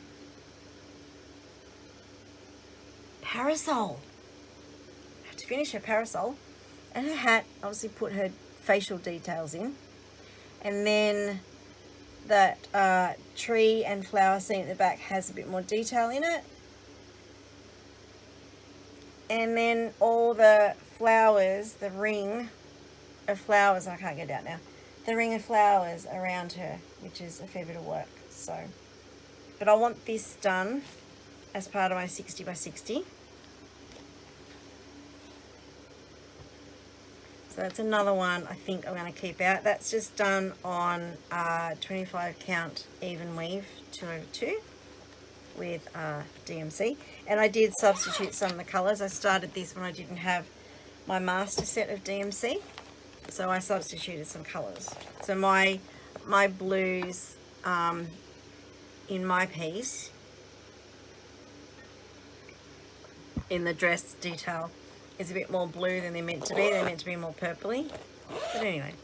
Parasol. I have to finish her parasol. And her hat, obviously put her facial details in. And then that tree and flower scene at the back has a bit more detail in it. And then all the flowers, the ring of flowers, I can't get it out now, the ring of flowers around her, which is a fair bit of work. So, but I want this done as part of my 60 by 60. So that's another one I think I'm going to keep out. That's just done on 25 count even weave 2/2 with DMC. And I did substitute some of the colours. I started this when I didn't have my master set of DMC. So I substituted some colours. So my blues in my piece, in the dress detail, is a bit more blue than they're meant to be. They're meant to be more purpley. But anyway.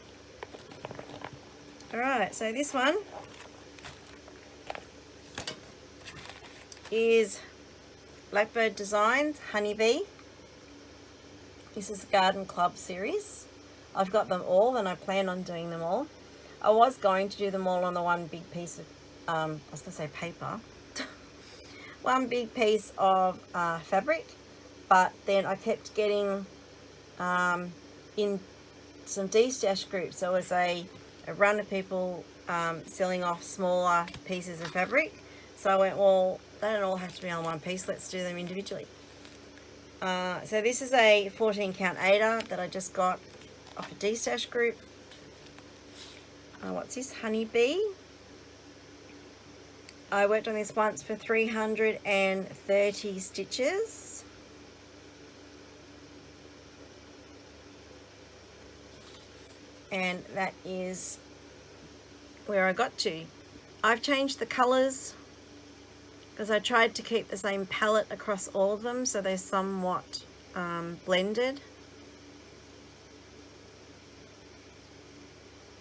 Alright, so this one is Blackbird Designs Honeybee. This is the Garden Club series. I've got them all, and I plan on doing them all. I was going to do them all on the one big piece of, I was going to say paper. One big piece of fabric. But then I kept getting in some D-stash groups. There was a run of people selling off smaller pieces of fabric. So I went, well, they don't all have to be on one piece. Let's do them individually. So this is a 14 count Ada that I just got off a D-stash group. What's this? Honeybee. I worked on this once for 330 stitches. And that is where I got to. I've changed the colours because I tried to keep the same palette across all of them, so they're somewhat blended.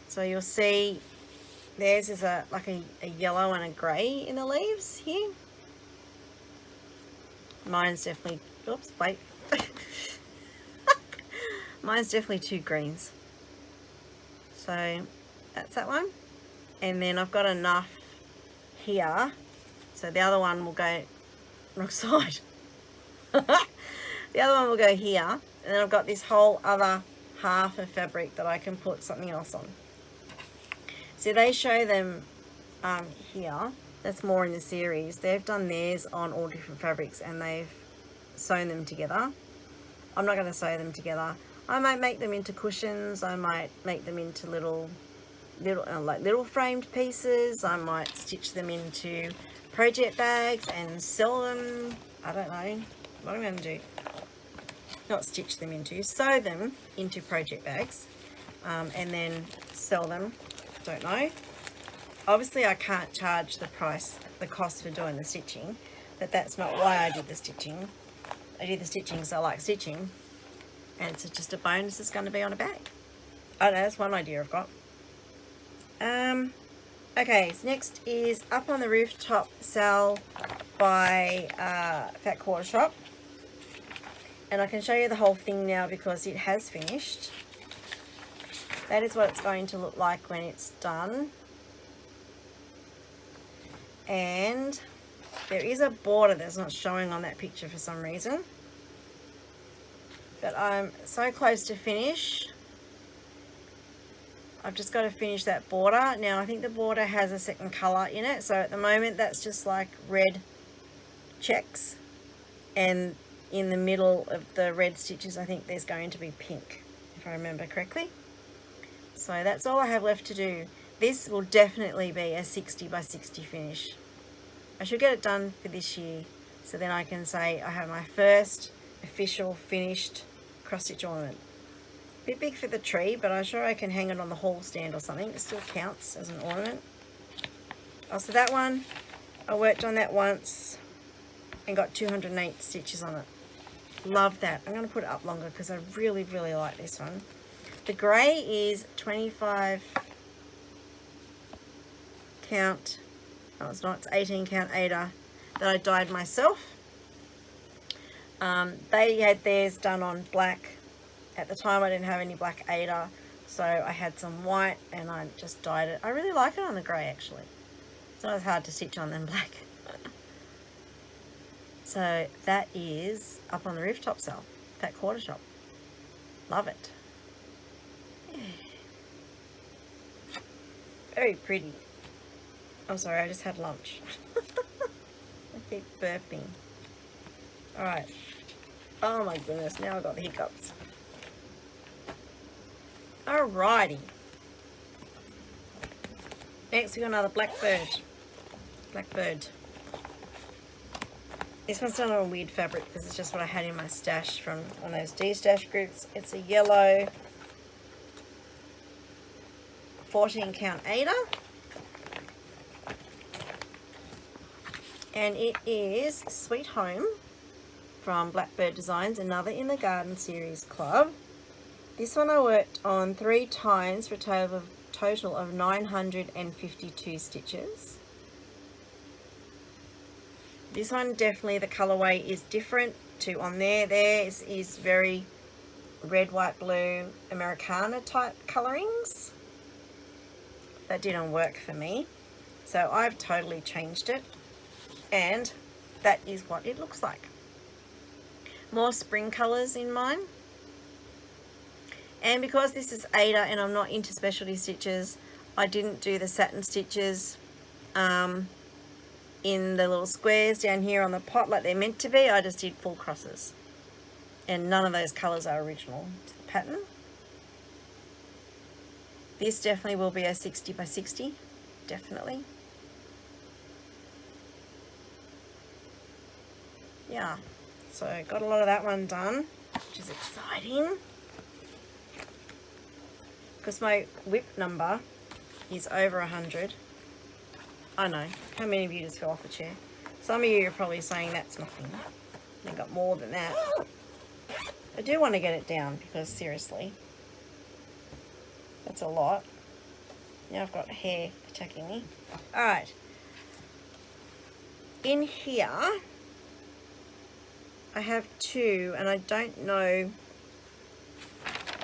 So you'll see theirs is like a yellow and a grey in the leaves here. Mine's definitely, oops, wait. Mine's definitely 2 greens. So that's that one. And then I've got enough here. So the other one will go wrong side. The other one will go here. And then I've got this whole other half of fabric that I can put something else on. So they show them here. That's more in the series. They've done theirs on all different fabrics and they've sewn them together. I'm not going to sew them together. I might make them into cushions. I might make them into little little framed pieces. I might stitch them into project bags and sell them. I don't know what I'm going to do. Not stitch them into, sew them into project bags, and then sell them. Don't know. Obviously I can't charge the cost for doing the stitching, but that's not why I did the stitching. I did the stitching because I like stitching, and it's just a bonus that's going to be on a bag. I don't know, that's one idea I've got. Okay, so next is Up on the Rooftop sale by Fat Quarter Shop. And I can show you the whole thing now because it has finished. That is what it's going to look like when it's done. And there is a border that's not showing on that picture for some reason. But I'm so close to finish. I've just got to finish that border. Now I think the border has a second colour in it. So at the moment that's just like red checks. And in the middle of the red stitches I think there's going to be pink, if I remember correctly. So that's all I have left to do. This will definitely be a 60 by 60 finish. I should get it done for this year, so then I can say I have my first official finished cross stitch ornament. A bit big for the tree, but I'm sure I can hang it on the hall stand or something. It still counts as an ornament. Oh, so that one, I worked on that once and got 208 stitches on it. Love that. I'm going to put it up longer because I really, really like this one. The grey is 25 count, no it's not, it's 18 count Ada that I dyed myself. They had theirs done on black. At the time I didn't have any black Ada, so I had some white and I just dyed it. I really like it on the grey actually. It's not as hard to stitch on than black. So that is Up on the Rooftop sale, Fat Quarter Shop. Love it. Yeah. Very pretty. I'm sorry, I just had lunch. I keep burping. Alright. Oh my goodness, now I've got the hiccups. Alrighty. Next we got another blackbird. Blackbird. This one's done on a weird fabric because it's just what I had in my stash from one of those D-stash groups. It's a yellow 14 count Ada. And it is Sweet Home from Blackbird Designs, another in the Garden Series Club. This one I worked on 3 times for a total of 952 stitches. This one definitely, the colorway is different to on there. Theirs is very red, white, blue, Americana type colorings. That didn't work for me. So I've totally changed it. And that is what it looks like. More spring colors in mine. And because this is Ada and I'm not into specialty stitches, I didn't do the satin stitches in the little squares down here on the pot like they're meant to be. I just did full crosses. And none of those colors are original to the pattern. This definitely will be a 60 by 60. Definitely. Yeah. So got a lot of that one done, which is exciting. Because my whip number is over 100. I know. How many of you just fell off the chair? Some of you are probably saying that's nothing. I got more than that. I do want to get it down because seriously, that's a lot. Now I've got hair attacking me. Alright. In here, I have 2 and I don't know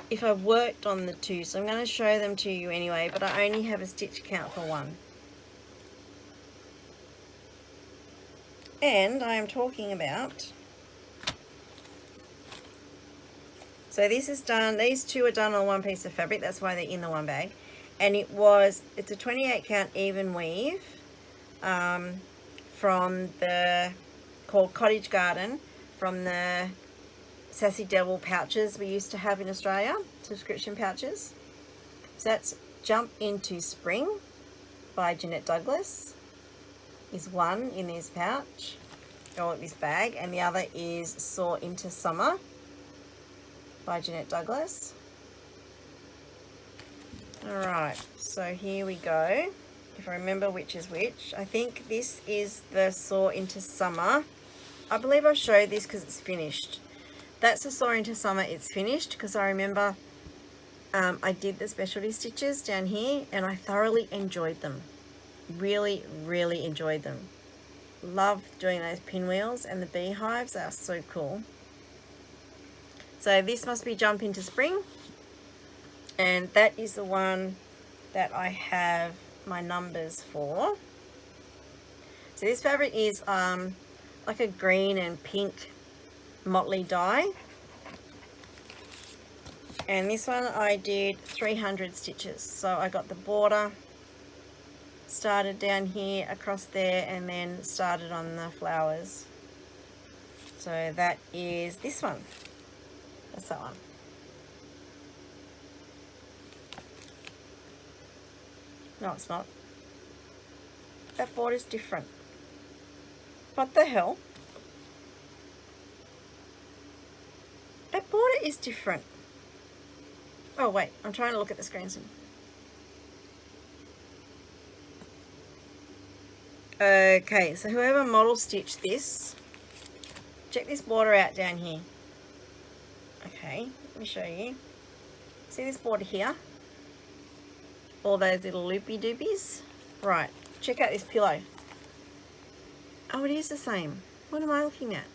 if I worked on the 2, so I'm going to show them to you anyway, but I only have a stitch count for 1. And I am talking about, so this is done, these 2 are done on 1 piece of fabric, that's why they're in the 1 bag. And it's a 28 count even weave from called Cottage Garden, from the Sassy Devil pouches we used to have in Australia, subscription pouches. So that's Jump into Spring by Jeanette Douglas is one in this pouch, or this bag, and the other is Soar into Summer by Jeanette Douglas. Alright, so here we go. If I remember which is which, I think this is the Soar into Summer. I believe I've showed this because it's finished. That's the Soar into Summer, it's finished, because I remember I did the specialty stitches down here and I thoroughly enjoyed them. Really, really enjoyed them. Love doing those pinwheels and the beehives, they are so cool. So this must be Jump into Spring, and that is the one that I have my numbers for. So this fabric is like a green and pink motley dye, and this one I did 300 stitches. So I got the border, started down here across there, and then started on the flowers. So that is this one. That's that one. No, it's not. That border's different. What the hell? That border is different. Oh wait, I'm trying to look at the screen soon. Okay, so whoever model stitched this, check this border out down here. Okay, let me show you. See this border here? All those little loopy doopies? Right, check out this pillow. Oh, it is the same. What am I looking at?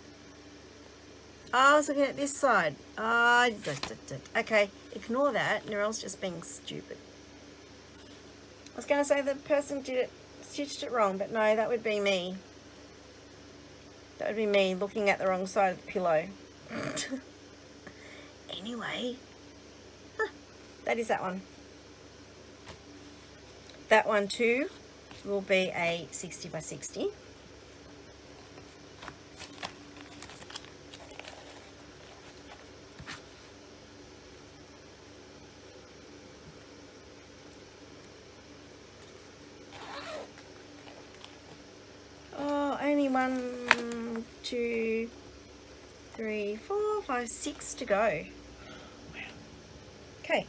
Oh, I was looking at this side. Okay, ignore that. Narelle's just being stupid. I was going to say the person stitched it wrong, but no, that would be me. That would be me looking at the wrong side of the pillow. Anyway, that is that one. That one too will be a 60 by 60. Oh, only 1, 2, 3, 4, 5, 6 to go. Okay.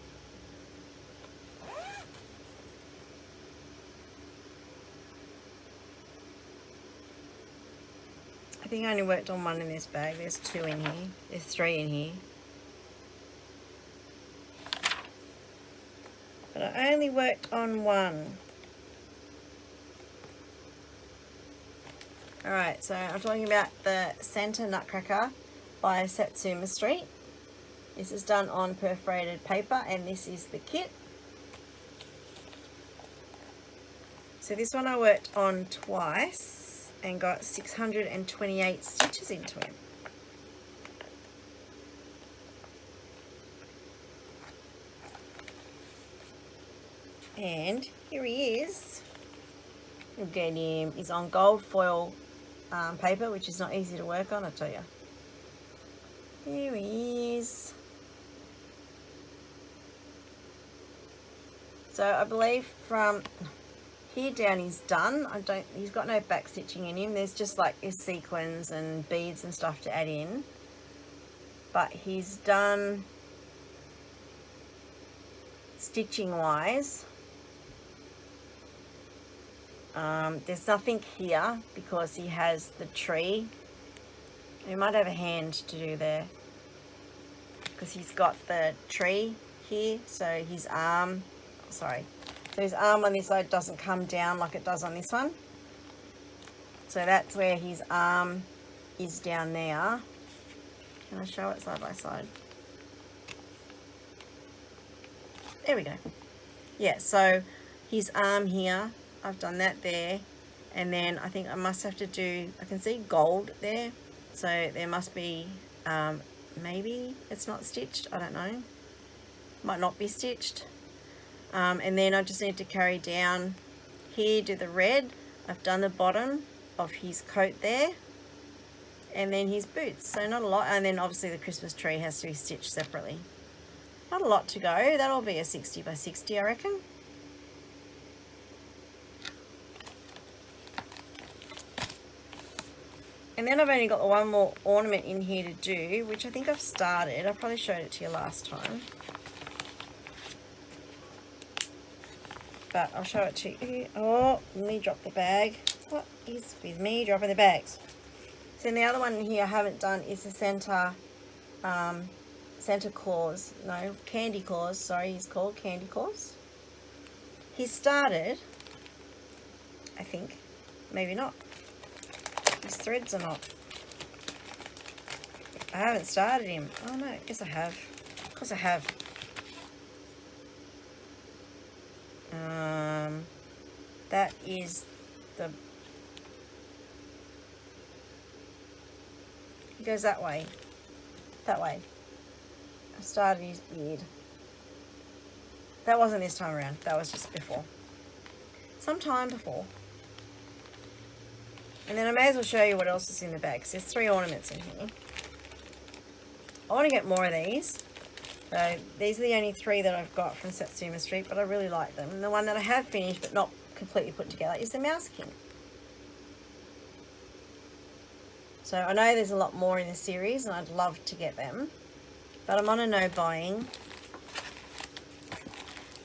I think I only worked on one in this bag. There's 2 in here. There's 3 in here. But I only worked on one. Alright, so I'm talking about the Santa Nutcracker by Satsuma Street. This is done on perforated paper, and this is the kit. So this one I worked on twice and got 628 stitches into it. And here he is. You'll get him. He's on gold foil paper, which is not easy to work on, I tell you. Here he is. So I believe from here down he's done. He's got no back stitching in him. There's just like his sequins and beads and stuff to add in. But he's done stitching wise. There's nothing here because he has the tree. He might have a hand to do there because he's got the tree here. So his arm, sorry. So his arm on this side doesn't come down like it does on this one. So that's where his arm is down there. Can I show it side by side? There we go. Yeah, so his arm here, I've done that there. And then I think I must have to do, I can see gold there. So there must be, maybe it's not stitched, I don't know. Might not be stitched. And then I just need to carry down here, do the red. I've done the bottom of his coat there, and then his boots. So not a lot. And then obviously the Christmas tree has to be stitched separately. Not a lot to go. That'll be a 60 by 60, I reckon. And then I've only got the one more ornament in here to do, which I think I've started. I probably showed it to you last time, but I'll show it to you. Oh, let me drop the bag. What is with me dropping the bags? So then the other one in here I haven't done is the Santa Claus. No, Candy Claus. Sorry, he's called Candy Claus. He started, I think. Maybe not. His threads are not. I haven't started him. Oh no, yes I have. Of course I have. That is the... He goes that way. That way. I started his beard. That wasn't this time around. That was just before. Sometime before. And then I may as well show you what else is in the bag, because there's 3 ornaments in here. I want to get more of these. So these are the only 3 that I've got from Satsuma Street, but I really like them. And the one that I have finished but not completely put together is the Mouse King. So I know there's a lot more in the series and I'd love to get them, but I'm on a no buying.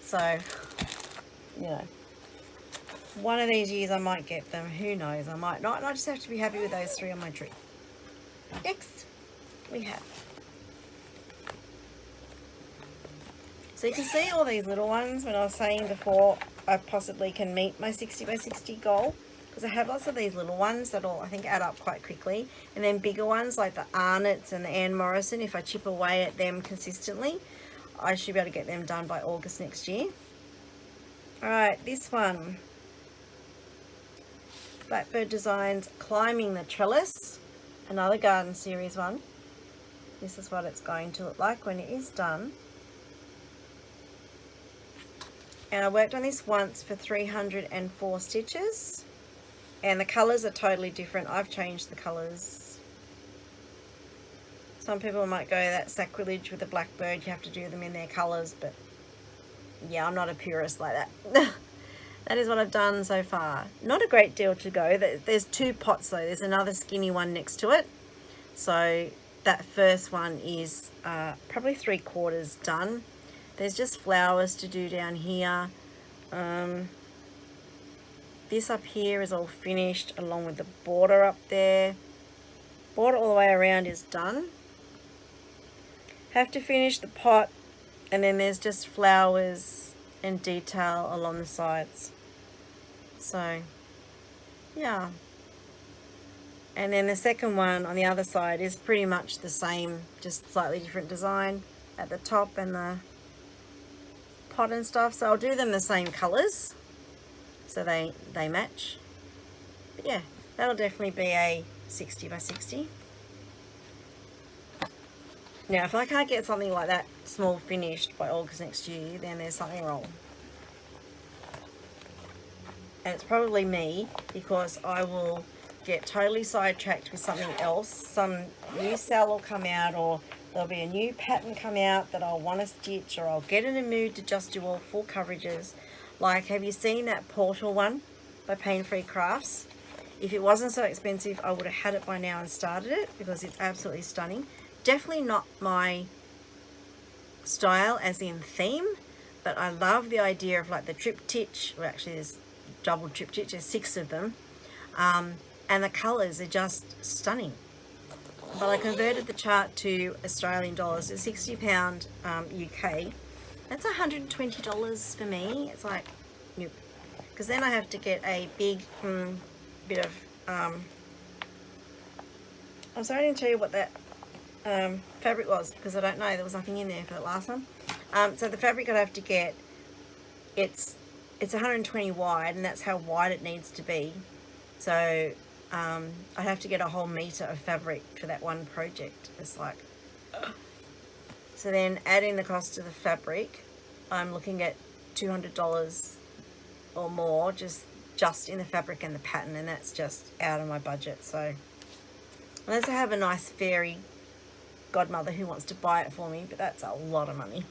So, you know, one of these years I might get them, who knows, I might not, and I just have to be happy with those 3 on my tree. Next, we have, so you can see all these little ones when I was saying before I possibly can meet my 60 by 60 goal, because I have lots of these little ones that'll, I think, add up quite quickly, and then bigger ones like the Arnott's and the Anne Morrison, if I chip away at them consistently, I should be able to get them done by August next year. Alright, this one, Blackbird Designs Climbing the Trellis, another Garden Series one. This is what it's going to look like when it is done. And I worked on this once for 304 stitches. And the colours are totally different. I've changed the colours. Some people might go, that's sacrilege with the blackbird. You have to do them in their colours. But yeah, I'm not a purist like that. That is what I've done so far. Not a great deal to go. There's 2 pots though. There's another skinny one next to it. So that first one is probably 3/4 done. There's just flowers to do down here. This up here is all finished along with the border up there. Border all the way around is done. Have to finish the pot, and then there's just flowers and detail along the sides. So yeah, and then the second one on the other side is pretty much the same, just slightly different design at the top and the pot and stuff. So I'll do them the same colors so they match. But yeah, that'll definitely be a 60 by 60. Now if I can't get something like that small finished by August next year, then there's something wrong. And it's probably me, because I will get totally sidetracked with something else. Some new sale will come out, or there'll be a new pattern come out that I'll want to stitch, or I'll get in a mood to just do all full coverages. Like, have you seen that Portal one by Pain Free Crafts? If it wasn't so expensive, I would have had it by now and started it, because it's absolutely stunning. Definitely not my style as in theme, but I love the idea of like the triptych. Well, actually there's double triptych, there's 6 of them, and the colours are just stunning. But I converted the chart to Australian dollars. It's £60 UK. That's $120 for me. It's like, nope. Because then I have to get a big bit of, I'm sorry I didn't tell you what that fabric was, because I don't know. There was nothing in there for the last one. So the fabric I'd have to get, it's 120 wide, and that's how wide it needs to be. So I'd have to get a whole metre of fabric for that one project. It's like, so then adding the cost of the fabric, I'm looking at $200 or more just in the fabric and the pattern, and that's just out of my budget. So unless I have a nice fairy godmother who wants to buy it for me, but that's a lot of money.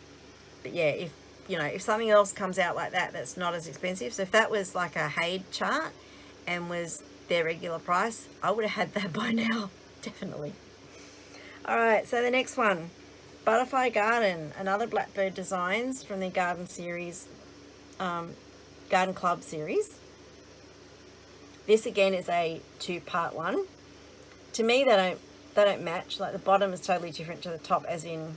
But yeah, if you know, if something else comes out like that that's not as expensive, so if that was like a Haid chart and was their regular price, I would have had that by now, definitely. All right, so the next one, Butterfly Garden, another Blackbird Designs from their Garden series, Garden Club series. This again is a 2-part one. To me, they don't match. Like the bottom is totally different to the top, as in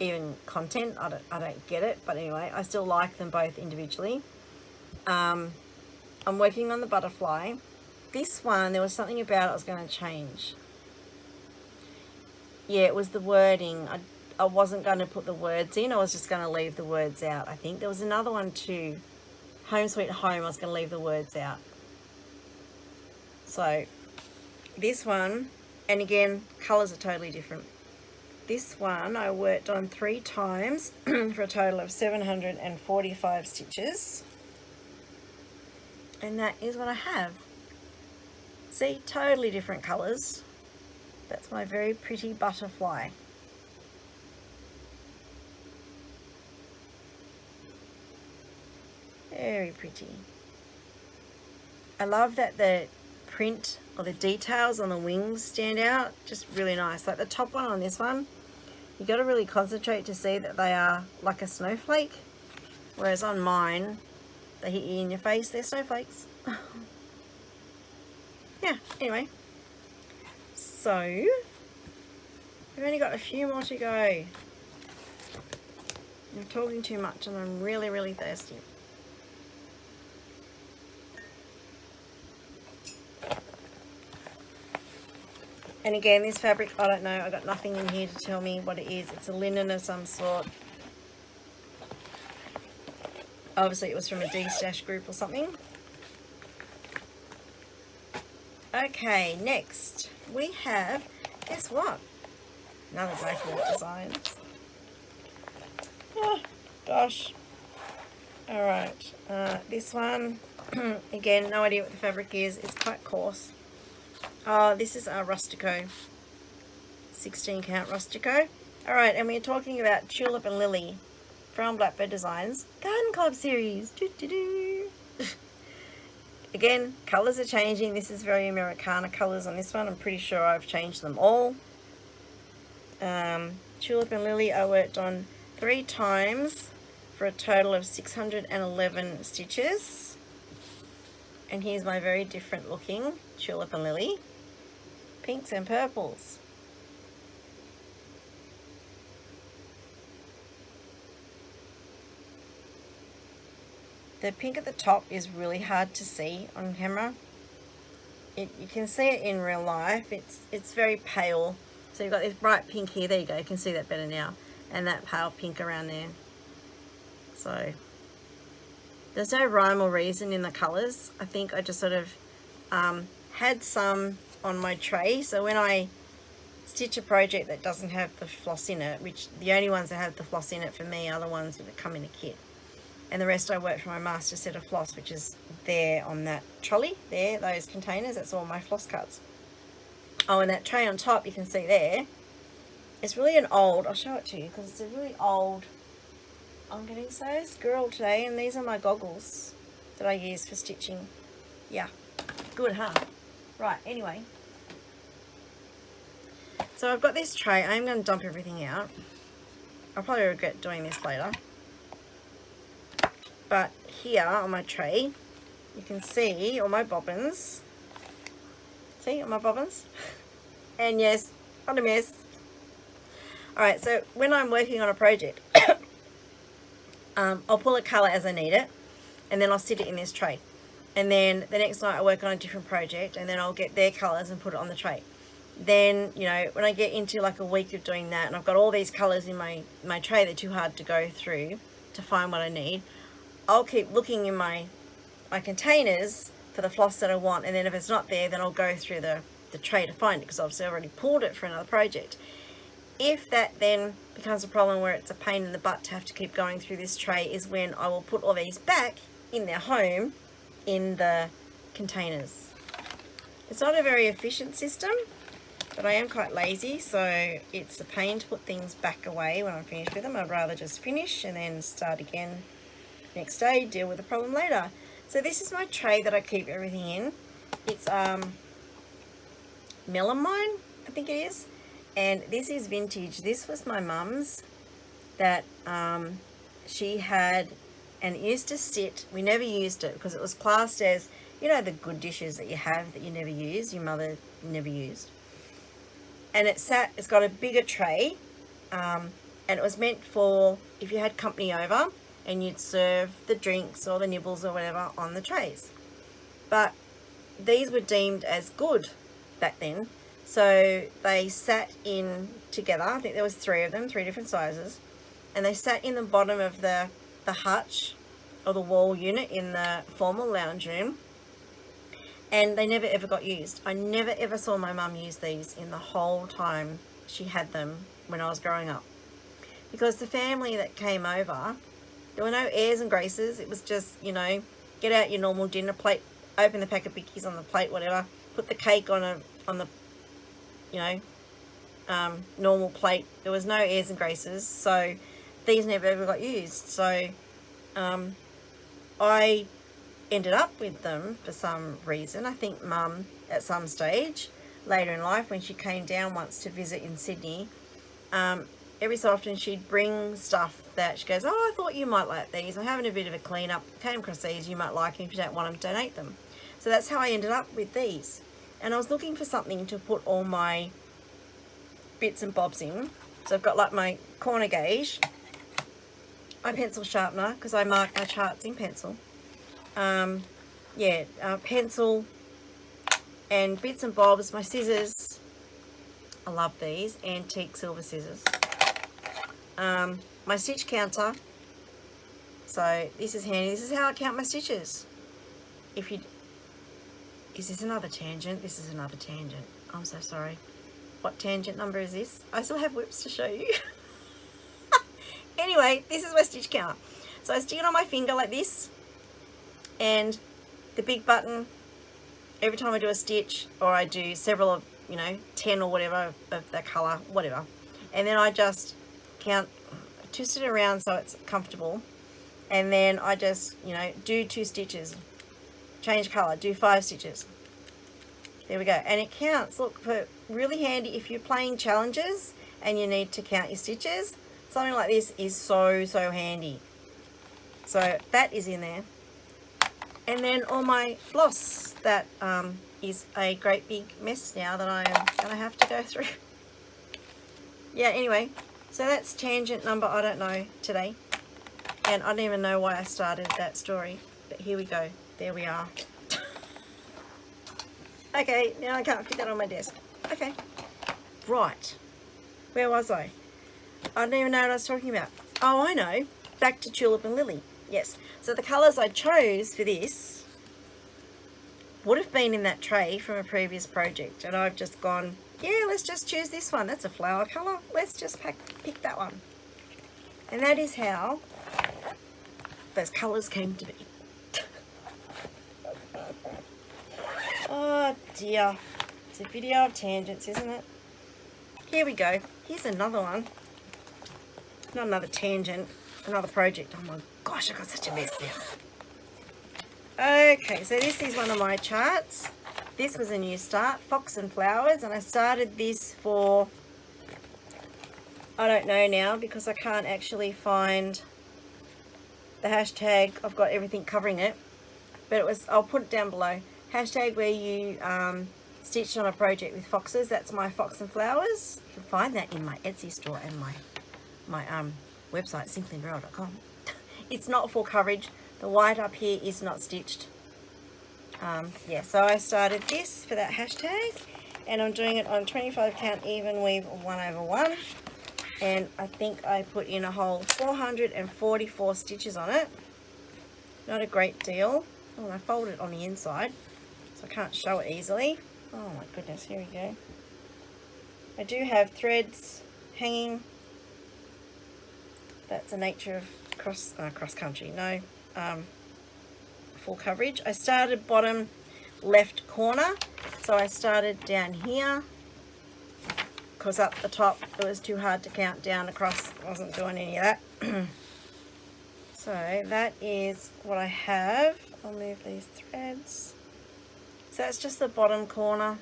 even content. I don't get it, but anyway, I still like them both individually. I'm working on the butterfly. This one, there was something about it I was going to change. Yeah, it was the wording. I wasn't going to put the words in. I was just going to leave the words out. I think there was another one too. Home Sweet Home, I was going to leave the words out. So this one, and again, colours are totally different. This one I worked on 3 times for a total of 745 stitches. And that is what I have. See, totally different colours. That's my very pretty butterfly. Very pretty. I love that the print or the details on the wings stand out. Just really nice. Like the top one on this one, you got to really concentrate to see that they are like a snowflake. Whereas on mine, they hit you in your face, they're snowflakes. Yeah, anyway. So, we've only got a few more to go. I'm talking too much and I'm really, really thirsty. And again, this fabric, I don't know, I got nothing in here to tell me what it is. It's a linen of some sort. Obviously it was from a D-Stash group or something. Okay, next we have, guess what? Another Blackbird Designs. Oh, gosh. Alright, this one, again, no idea what the fabric is. It's quite coarse. Oh, this is a Rustico, 16 count Rustico. Alright, and we're talking about Tulip and Lily from Blackbird Designs Garden Club series. Doo -doo -doo. Again, colours are changing. This is very Americana colours on this one. I'm pretty sure I've changed them all. Tulip and Lily I worked on 3 times for a total of 611 stitches. And here's my very different looking Tulip and Lily. Pinks and purples. The pink at the top is really hard to see on camera. You can see it in real life. It's very pale. So you've got this bright pink here. There you go. You can see that better now. And that pale pink around there. So there's no rhyme or reason in the colours. I think I just sort of had some on my tray. So when I stitch a project that doesn't have the floss in it, which the only ones that have the floss in it for me are the ones that come in a kit. And the rest I work for my master set of floss, which is there on that trolley. There, those containers, that's all my floss cuts. Oh, and that tray on top, you can see there. It's really an old, I'll show it to you, because it's a really old, I'm getting so squirreled today, and these are my goggles that I use for stitching. Yeah, good, huh? Right, anyway. So I've got this tray. I'm going to dump everything out. I'll probably regret doing this later. But here on my tray, you can see all my bobbins. See all my bobbins? And yes, what a mess. Alright, so when I'm working on a project, I'll pull a colour as I need it, and then I'll sit it in this tray. And then the next night I work on a different project, and then I'll get their colours and put it on the tray. Then, you know, when I get into like a week of doing that, and I've got all these colours in my tray, they're too hard to go through to find what I need. I'll keep looking in my containers for the floss that I want, and then if it's not there, then I'll go through the tray to find it, because obviously I already pulled it for another project. If that then becomes a problem where it's a pain in the butt to have to keep going through this tray, is when I will put all these back in their home in the containers. It's not a very efficient system, but I am quite lazy, so it's a pain to put things back away when I'm finished with them. I'd rather just finish and then start again next day, deal with the problem later. So this is my tray that I keep everything in. It's melamine, I think it is. And this is vintage. This was my mum's that she had, and it used to sit. We never used it because it was classed as, you know, the good dishes that you have that you never use, your mother never used. And it's got a bigger tray, and it was meant for if you had company over and you'd serve the drinks or the nibbles or whatever on the trays. But these were deemed as good back then, so they sat in together. I think there was 3 of them, 3 different sizes, and they sat in the bottom of the hutch or the wall unit in the formal lounge room, and they never ever got used. I never ever saw my mum use these in the whole time she had them when I was growing up, because the family that came over, there were no airs and graces. It was just, you know, get out your normal dinner plate, open the pack of bickies on the plate, whatever, put the cake on the you know, normal plate. There was no airs and graces, so these never ever got used. So I ended up with them for some reason. I think Mum, at some stage later in life, when she came down once to visit in Sydney, every so often she'd bring stuff that she goes, oh, I thought you might like these. I'm having a bit of a clean up. Came across these. You might like them. If you don't want them, donate them. So that's how I ended up with these. And I was looking for something to put all my bits and bobs in. So I've got like my corner gauge, my pencil sharpener, because I mark my charts in pencil. Pencil and bits and bobs, my scissors. I love these antique silver scissors. My stitch counter. So this is handy. This is how I count my stitches. Is this another tangent? This is another tangent. I'm so sorry. What tangent number is this? I still have whips to show you. Anyway, this is my stitch counter. So I stick it on my finger like this, and the big button, every time I do a stitch, or I do several of, 10 or whatever of that colour, whatever. And then I just count, twist it around so it's comfortable. And then I just, do 2 stitches. Change colour, do 5 stitches. There we go. And it counts. Look, for really handy if you're playing challenges and you need to count your stitches. Something like this is so, so handy. So that is in there. And then all my floss that is a great big mess now that I am going to have to go through. Yeah, anyway, so that's tangent number, I don't know, today. And I don't even know why I started that story. But here we go. There we are. Okay, now I can't fit that on my desk. Okay. Right. Where was I? I don't even know what I was talking about. Oh, I know. Back to Tulip and Lily. Yes. So the colours I chose for this would have been in that tray from a previous project. And I've just gone, yeah, let's just choose this one. That's a flower colour. Let's just pick that one. And that is how those colours came to be. Oh dear. It's a video of tangents, isn't it? Here we go. Here's another one. Not another tangent, another project. Oh my gosh, I got such a mess now. Okay, so this is one of my charts. This was a new start, Fox and Flowers, and I started this for, I don't know now because I can't actually find the hashtag. I've got everything covering it, but it was, I'll put it down below. Hashtag where you stitched on a project with foxes. That's my Fox and Flowers. You can find that in my Etsy store and my website, simplynorel.com. It's not full coverage. The white up here is not stitched. Yeah, so I started this for that hashtag, and I'm doing it on 25 count even weave 1/1, and I think I put in a whole 444 stitches on it. Not a great deal. Oh, I folded it on the inside, so I can't show it easily. Oh my goodness, here we go. I do have threads hanging. That's the nature of cross country. No, full coverage. I started bottom left corner, so I started down here because up the top it was too hard to count down across. I wasn't doing any of that. So that is what I have. I'll move these threads. So that's just the bottom corner.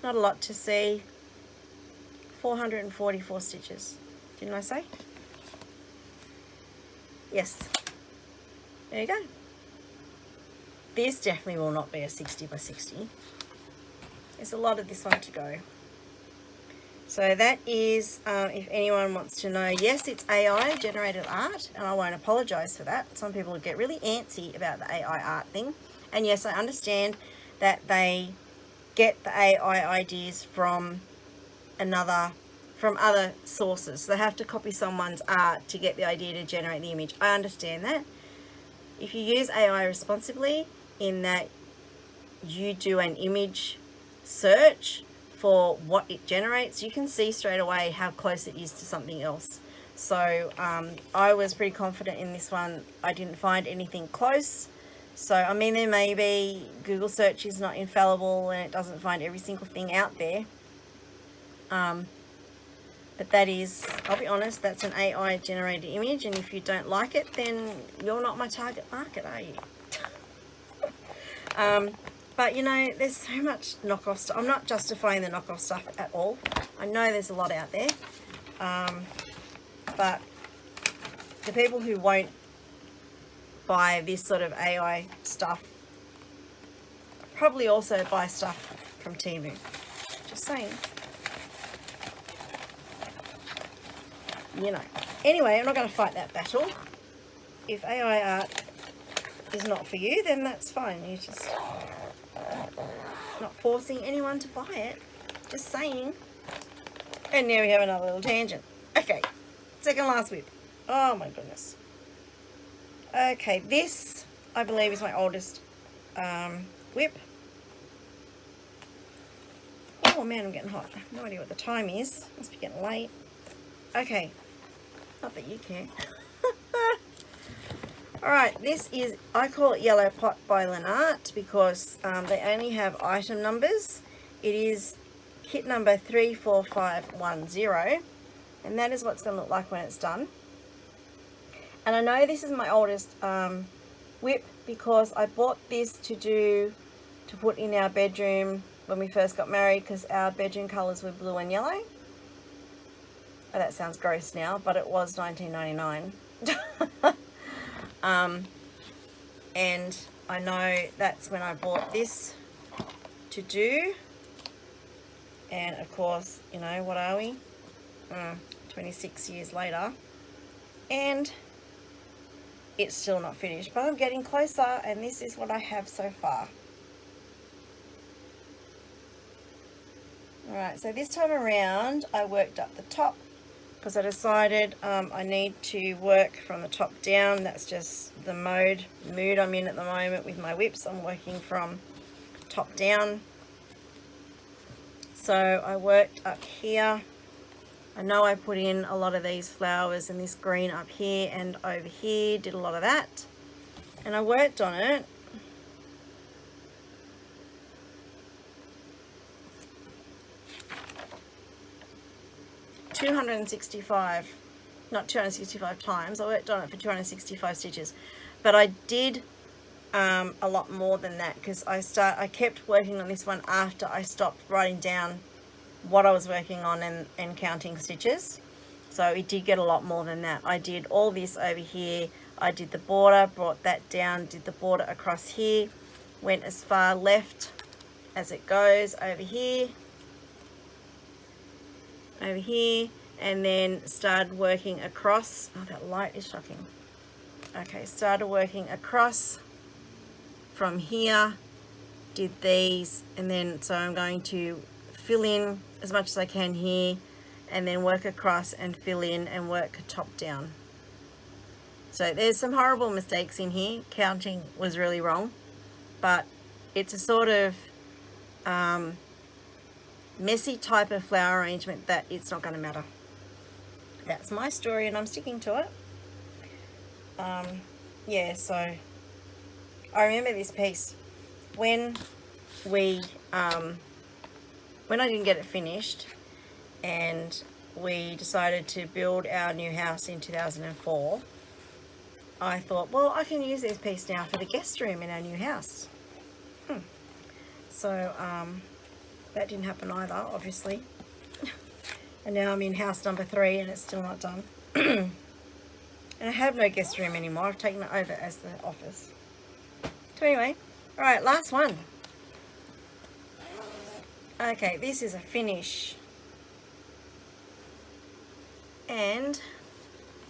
Not a lot to see. 444 stitches. Didn't I say? Yes. There you go. This definitely will not be a 60 by 60. There's a lot of this one to go. So that is, if anyone wants to know, yes, it's AI generated art, and I won't apologize for that. Some people get really antsy about the AI art thing. And yes, I understand that they get the AI ideas from other sources. They have to copy someone's art to get the idea to generate the image. I understand that. If you use AI responsibly, in that you do an image search for what it generates, you can see straight away how close it is to something else. So I was pretty confident in this one. I didn't find anything close. So I mean, there may be, Google search is not infallible and it doesn't find every single thing out there. But that is, I'll be honest, that's an AI generated image, and if you don't like it, then you're not my target market, are you? But you know, there's so much knockoff stuff. I'm not justifying the knockoff stuff at all. I know there's a lot out there. But the people who won't buy this sort of AI stuff probably also buy stuff from Temu. Just saying. You know. Anyway, I'm not going to fight that battle. If AI art is not for you, then that's fine. You're just not forcing anyone to buy it. Just saying. And now we have another little tangent. Okay, second last whip. Oh my goodness. Okay, this I believe is my oldest whip. Oh man, I'm getting hot. I have no idea what the time is. Must be getting late. Okay, not that you care. Alright, this is, I call it Yellow Pot by Lynart because they only have item numbers. It is kit number 34510, and that is what it's going to look like when it's done. And I know this is my oldest whip because I bought this to put in our bedroom when we first got married, because our bedroom colours were blue and yellow. Oh, that sounds gross now, but it was 1999. And I know that's when I bought this to do. And of course, you know, what are we? 26 years later. And it's still not finished, but I'm getting closer, and this is what I have so far. Alright, so this time around I worked up the top because I decided I need to work from the top down. That's just the mood I'm in at the moment with my whips. I'm working from top down. So I worked up here. I know I put in a lot of these flowers and this green up here and over here, did a lot of that. And I worked on it. Not 265 times. I worked on it for 265 stitches, but I did a lot more than that because I kept working on this one after I stopped writing down what I was working on and counting stitches. So it did get a lot more than that. I did all this over here. I did the border, brought that down, did the border across here, went as far left as it goes over here, and then started working across. Oh, that light is shocking. Okay, started working across from here, did these, and then so I'm going to fill in as much as I can here, and then work across and fill in and work top down. So there's some horrible mistakes in here. Counting was really wrong, but it's a sort of messy type of flower arrangement that it's not going to matter. That's my story and I'm sticking to it. Yeah, so I remember this piece when I didn't get it finished and we decided to build our new house in 2004. I thought, well, I can use this piece now for the guest room in our new house. So that didn't happen either, obviously. And now I'm in house number 3 and it's still not done. And I have no guest room anymore. I've taken it over as the office. So anyway, all right, last one. Okay, this is a finish. And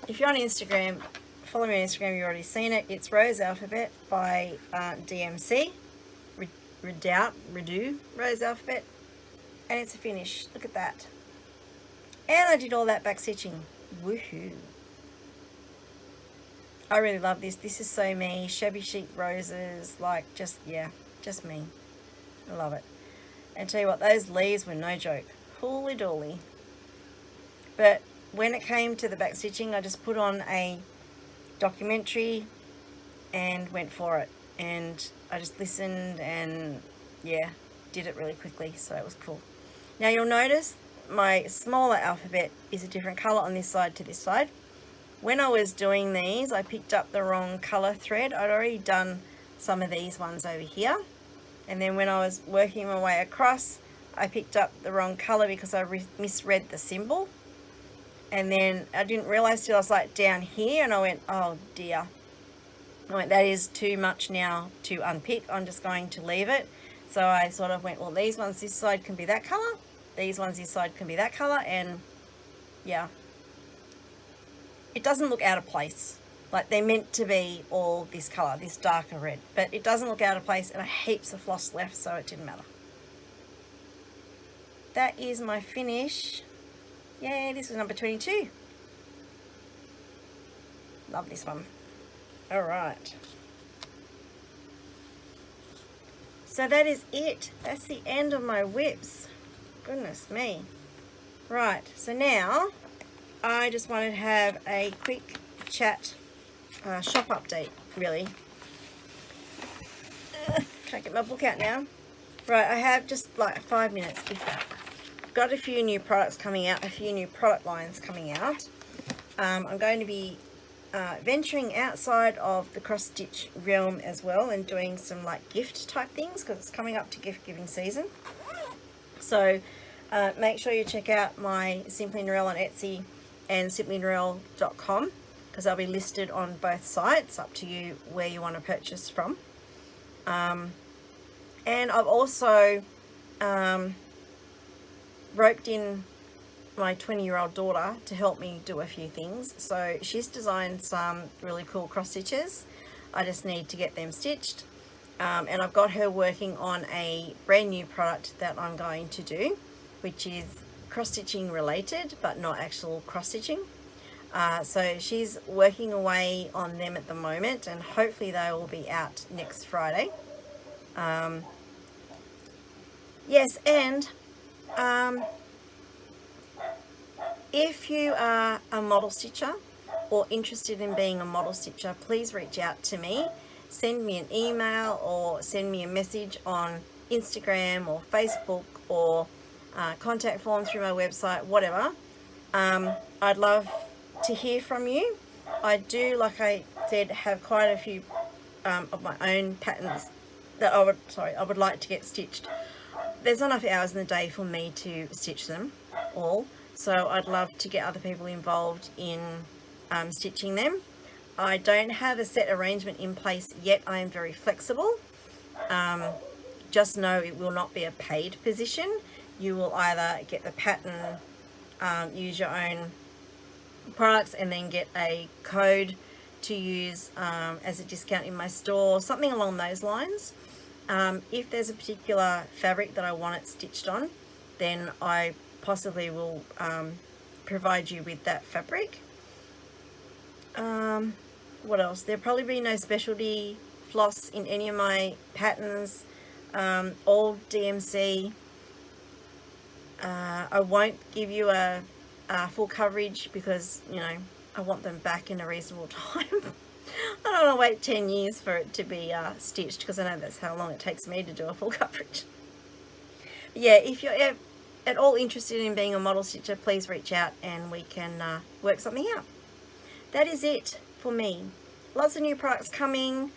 if you're on Instagram, follow me on Instagram, you've already seen it. It's Rose Alphabet by DMC. Redo Rose Alphabet. And it's a finish. Look at that. And I did all that back stitching. Woohoo. I really love this. This is so me. Shabby chic roses. Like, just, yeah, just me. I love it. And tell you what, those leaves were no joke. Holy dooly. But when it came to the back stitching, I just put on a documentary and went for it. And I just listened and, yeah, did it really quickly. So it was cool. Now you'll notice my smaller alphabet is a different colour on this side to this side. When I was doing these, I picked up the wrong colour thread. I'd already done some of these ones over here. And then when I was working my way across, I picked up the wrong colour because I misread the symbol. And then I didn't realise till I was like down here and I went, oh dear. I went, that is too much now to unpick. I'm just going to leave it. So I sort of went, well, these ones this side can be that colour. These ones this side can be that colour. And yeah. It doesn't look out of place. Like they're meant to be all this colour, this darker red. But it doesn't look out of place and I have heaps of floss left, so it didn't matter. That is my finish. Yay, this is number 22. Love this one. Alright. So that is it. That's the end of my whips. Goodness me. Right, so now I just wanted to have a quick chat, shop update, really. Try to get my book out now. Right, I have just like 5 minutes, if that. Got a few new products coming out, a few new product lines coming out. I'm going to be venturing outside of the cross stitch realm as well and doing some like gift type things because it's coming up to gift giving season. So make sure you check out my Simply Narelle on Etsy and simplynarelle.com because they'll be listed on both sites, up to you where you want to purchase from. And I've also roped in my 20-year-old daughter to help me do a few things. So she's designed some really cool cross stitches. I just need to get them stitched. And I've got her working on a brand new product that I'm going to do, which is cross stitching related, but not actual cross stitching. So she's working away on them at the moment, and hopefully they will be out next Friday. Yes, and if you are a model stitcher or interested in being a model stitcher, please reach out to me. Send me an email or send me a message on Instagram or Facebook or contact form through my website, whatever. I'd love to hear from you. I do, like I said, have quite a few of my own patterns that I would like to get stitched. There's not enough hours in the day for me to stitch them all, so I'd love to get other people involved in stitching them. I don't have a set arrangement in place yet. I am very flexible. Just know it will not be a paid position. You will either get the pattern, use your own products, and then get a code to use as a discount in my store, something along those lines. If there's a particular fabric that I want it stitched on, then I possibly will provide you with that fabric. What else? There'll probably be no specialty floss in any of my patterns, all DMC. I won't give you a full coverage because, you know, I want them back in a reasonable time. I don't want to wait 10 years for it to be stitched, because I know that's how long it takes me to do a full coverage. But yeah, if you're at all interested in being a model stitcher, please reach out and we can work something out. That is it for me. Lots of new products coming.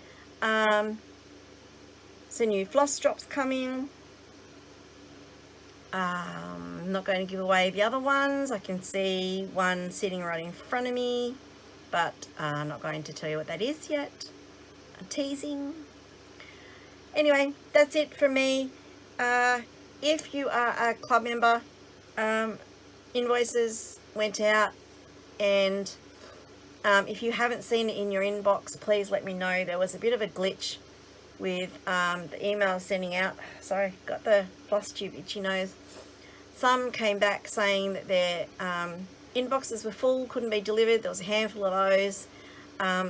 some new floss drops coming. I'm not going to give away the other ones. I can see one sitting right in front of me, but I'm not going to tell you what that is yet. I'm teasing. Anyway, that's it from me. If you are a club member, invoices went out, and if you haven't seen it in your inbox, please let me know. There was a bit of a glitch with the email sending out. Sorry, got the Flosstube itchy nose. Some came back saying that their inboxes were full, couldn't be delivered. There was a handful of those.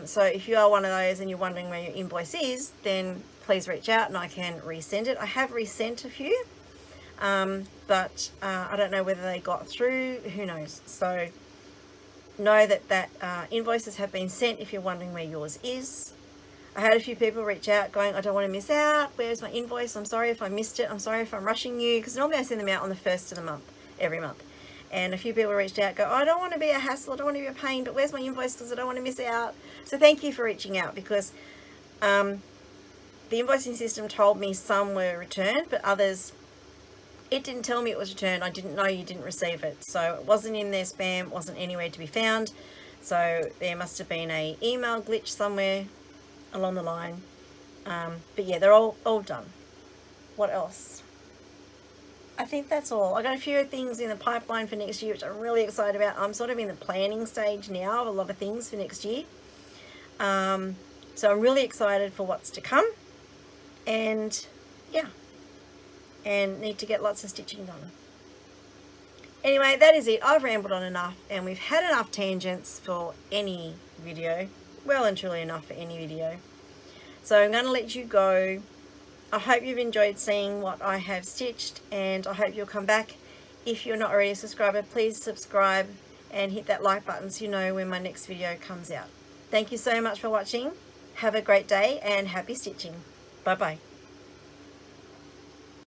So if you are one of those and you're wondering where your invoice is, then please reach out and I can resend it. I have resent a few, but I don't know whether they got through. Who knows? So know that invoices have been sent if you're wondering where yours is. I had a few people reach out going, I don't want to miss out. Where's my invoice? I'm sorry if I missed it. I'm sorry if I'm rushing you. Because normally I send them out on the 1st of the month, every month. And a few people reached out, go, oh, I don't want to be a hassle. I don't want to be a pain, but where's my invoice? Because I don't want to miss out. So thank you for reaching out, because the invoicing system told me some were returned, but others, it didn't tell me it was returned. I didn't know you didn't receive it. So it wasn't in their spam, wasn't anywhere to be found. So there must have been a email glitch somewhere along the line. But yeah, they're all done. What else? I think that's all. I got a few things in the pipeline for next year, which I'm really excited about. I'm sort of in the planning stage now of a lot of things for next year. So I'm really excited for what's to come. And yeah, and need to get lots of stitching done. Anyway, that is it. I've rambled on enough, and we've had enough tangents for any video. Well and truly enough for any video. So I'm going to let you go. I hope you've enjoyed seeing what I have stitched, and I hope you'll come back. If you're not already a subscriber, please subscribe and hit that like button so you know when my next video comes out. Thank you so much for watching. Have a great day and happy stitching. Bye bye.